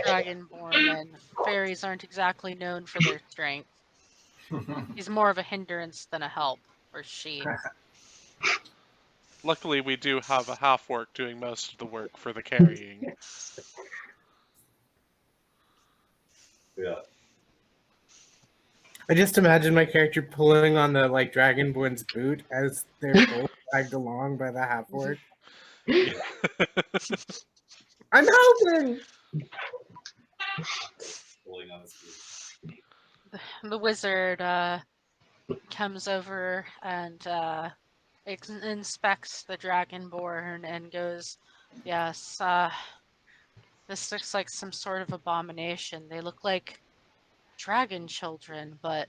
Dragonborn, and fairies aren't exactly known for their strength. He's more of a hindrance than a help, or she. Luckily, we do have a half-orc doing most of the work for the carrying. Yeah. I just imagine my character pulling on the like Dragonborn's boot as they're both dragged along by the half orc. I'm helping. Pulling on his boot. The wizard comes over and inspects the Dragonborn and goes, "Yes, this looks like some sort of abomination. They look like dragon children, but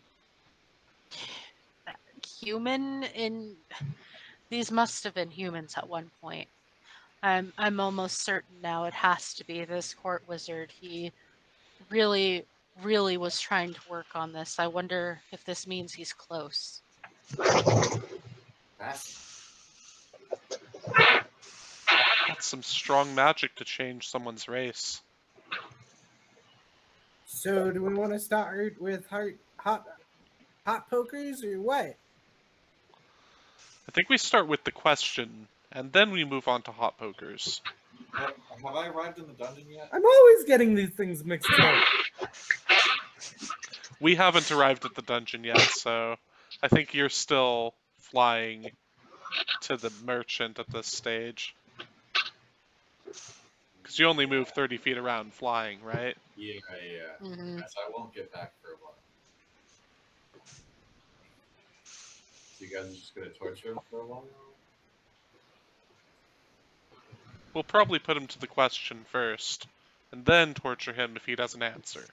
human in these must have been humans at one point. I'm almost certain now it has to be this court wizard. He really was trying to work on this. I wonder if this means he's close." That's That's some strong magic to change someone's race. So, do we want to start with hot pokers or what? I think we start with the question, and then we move on to hot pokers. have I arrived in the dungeon yet? I'm always getting these things mixed up. We haven't arrived at the dungeon yet, so I think you're still flying to the merchant at this stage. Because you only move 30 feet around flying, right? Yeah. Mm-hmm. So I won't get back for a while. So you guys are just gonna torture him for a while? We'll probably put him to the question first, and then torture him if he doesn't answer.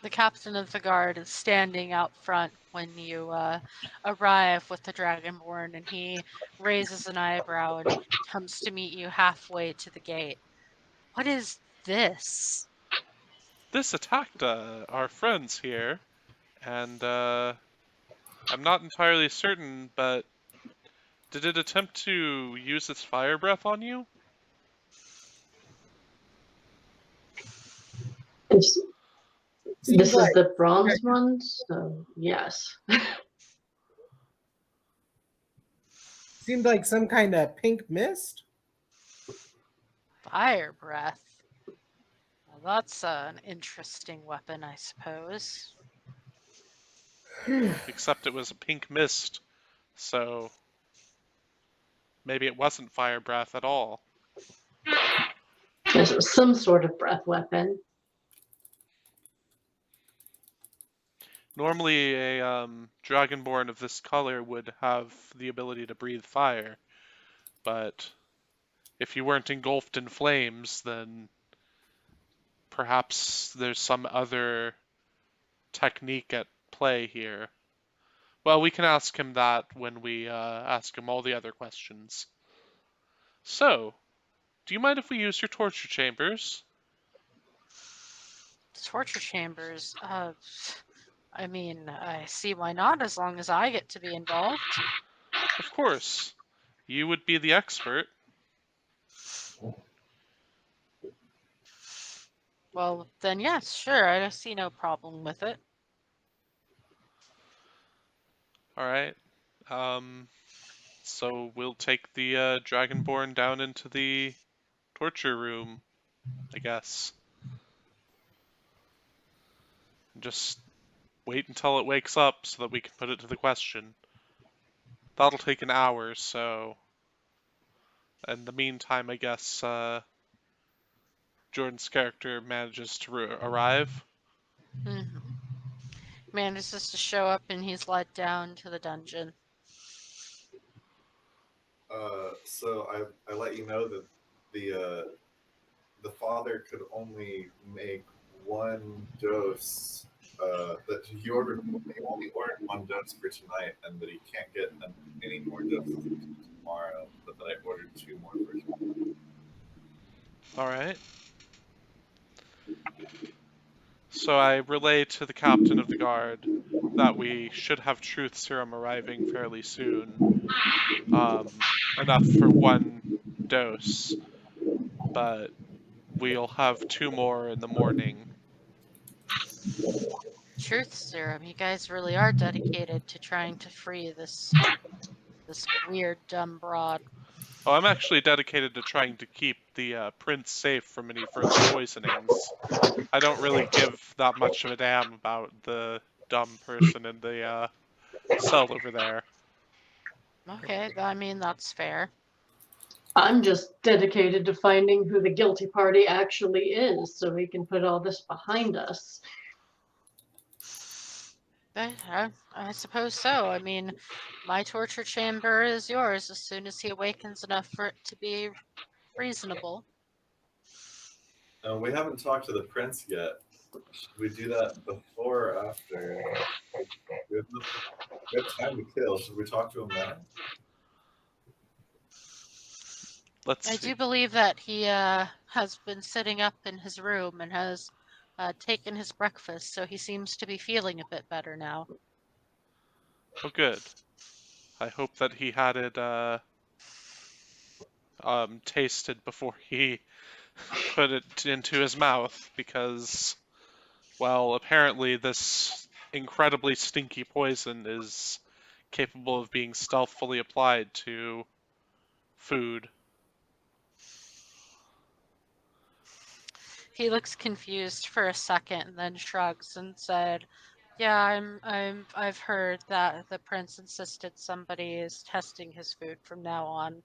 The captain of the guard is standing out front when you arrive with the Dragonborn, and he raises an eyebrow and comes to meet you halfway to the gate. What is this? This attacked our friends here, and I'm not entirely certain, but did it attempt to use its fire breath on you? This Seems is like the bronze one, so yes. seemed like some kind of pink mist. Fire breath. Well, that's an interesting weapon, I suppose. Except it was a pink mist, so maybe it wasn't fire breath at all. Yes, it was some sort of breath weapon. Normally, a Dragonborn of this color would have the ability to breathe fire, but if you weren't engulfed in flames, then perhaps there's some other technique at play here. Well, we can ask him that when we ask him all the other questions. So, do you mind if we use your torture chambers? Torture chambers. I mean, I see why not, as long as I get to be involved. Of course. You would be the expert. Well, then yes, sure, I see no problem with it. All right. So we'll take the Dragonborn down into the torture room, I guess. And just wait until it wakes up so that we can put it to the question. That'll take an hour, so in the meantime, I guess Jordan's character manages to arrive. Mm-hmm. Manages to show up and he's led down to the dungeon. So I let you know that the father could only make one dose. That he only ordered one dose for tonight, and that he can't get any more doses tomorrow. But that I ordered 2 more for tomorrow. All right. So I relay to the captain of the guard that we should have truth serum arriving fairly soon. Enough for 1 dose, but we'll have 2 more in the morning. Truth serum. You guys really are dedicated to trying to free this weird dumb broad. Oh, I'm actually dedicated to trying to keep the prince safe from any further poisonings. I don't really give that much of a damn about the dumb person in the cell over there. Okay, I mean that's fair. I'm just dedicated to finding who the guilty party actually is so we can put all this behind us. I suppose so. I mean, my torture chamber is yours as soon as he awakens enough for it to be reasonable. We haven't talked to the prince yet. Should we do that before or after? We have time to kill. Should we talk to him now? Let's I see. do believe that he has been sitting up in his room and has taken his breakfast, so he seems to be feeling a bit better now. Oh, good. I hope that he had it tasted before he put it into his mouth, because, well, apparently this incredibly stinky poison is capable of being stealthily applied to food. He looks confused for a second and then shrugs and said, "Yeah, I've heard that the prince insisted somebody is testing his food from now on."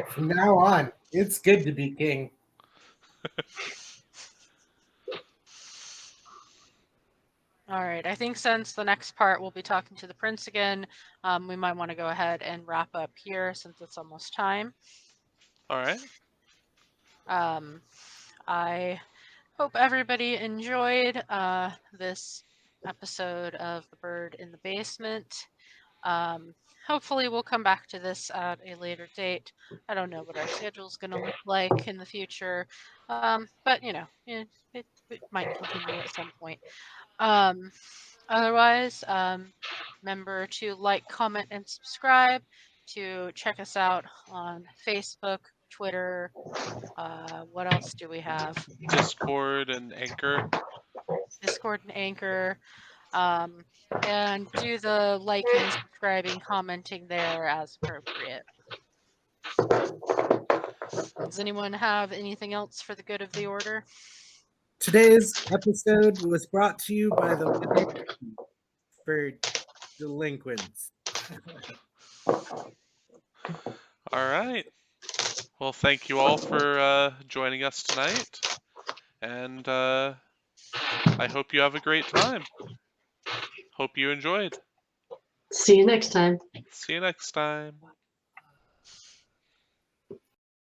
From now on, it's good to be king. All right, I think since the next part we'll be talking to the prince again, we might want to go ahead and wrap up here since it's almost time. All right. I hope everybody enjoyed this episode of The Bird in the Basement. Hopefully we'll come back to this at a later date. I don't know what our schedule is going to look like in the future, but you know, it might continue at some point. Otherwise, remember to like, comment, and subscribe. To check us out on Facebook, Twitter. What else do we have? Discord and Anchor. Discord and Anchor. And do the liking, subscribing, commenting there as appropriate. Does anyone have anything else for the good of the order? Today's episode was brought to you by the for delinquents. All right. Well, thank you all for joining us tonight, and I hope you have a great time. Hope you enjoyed. See you next time. See you next time.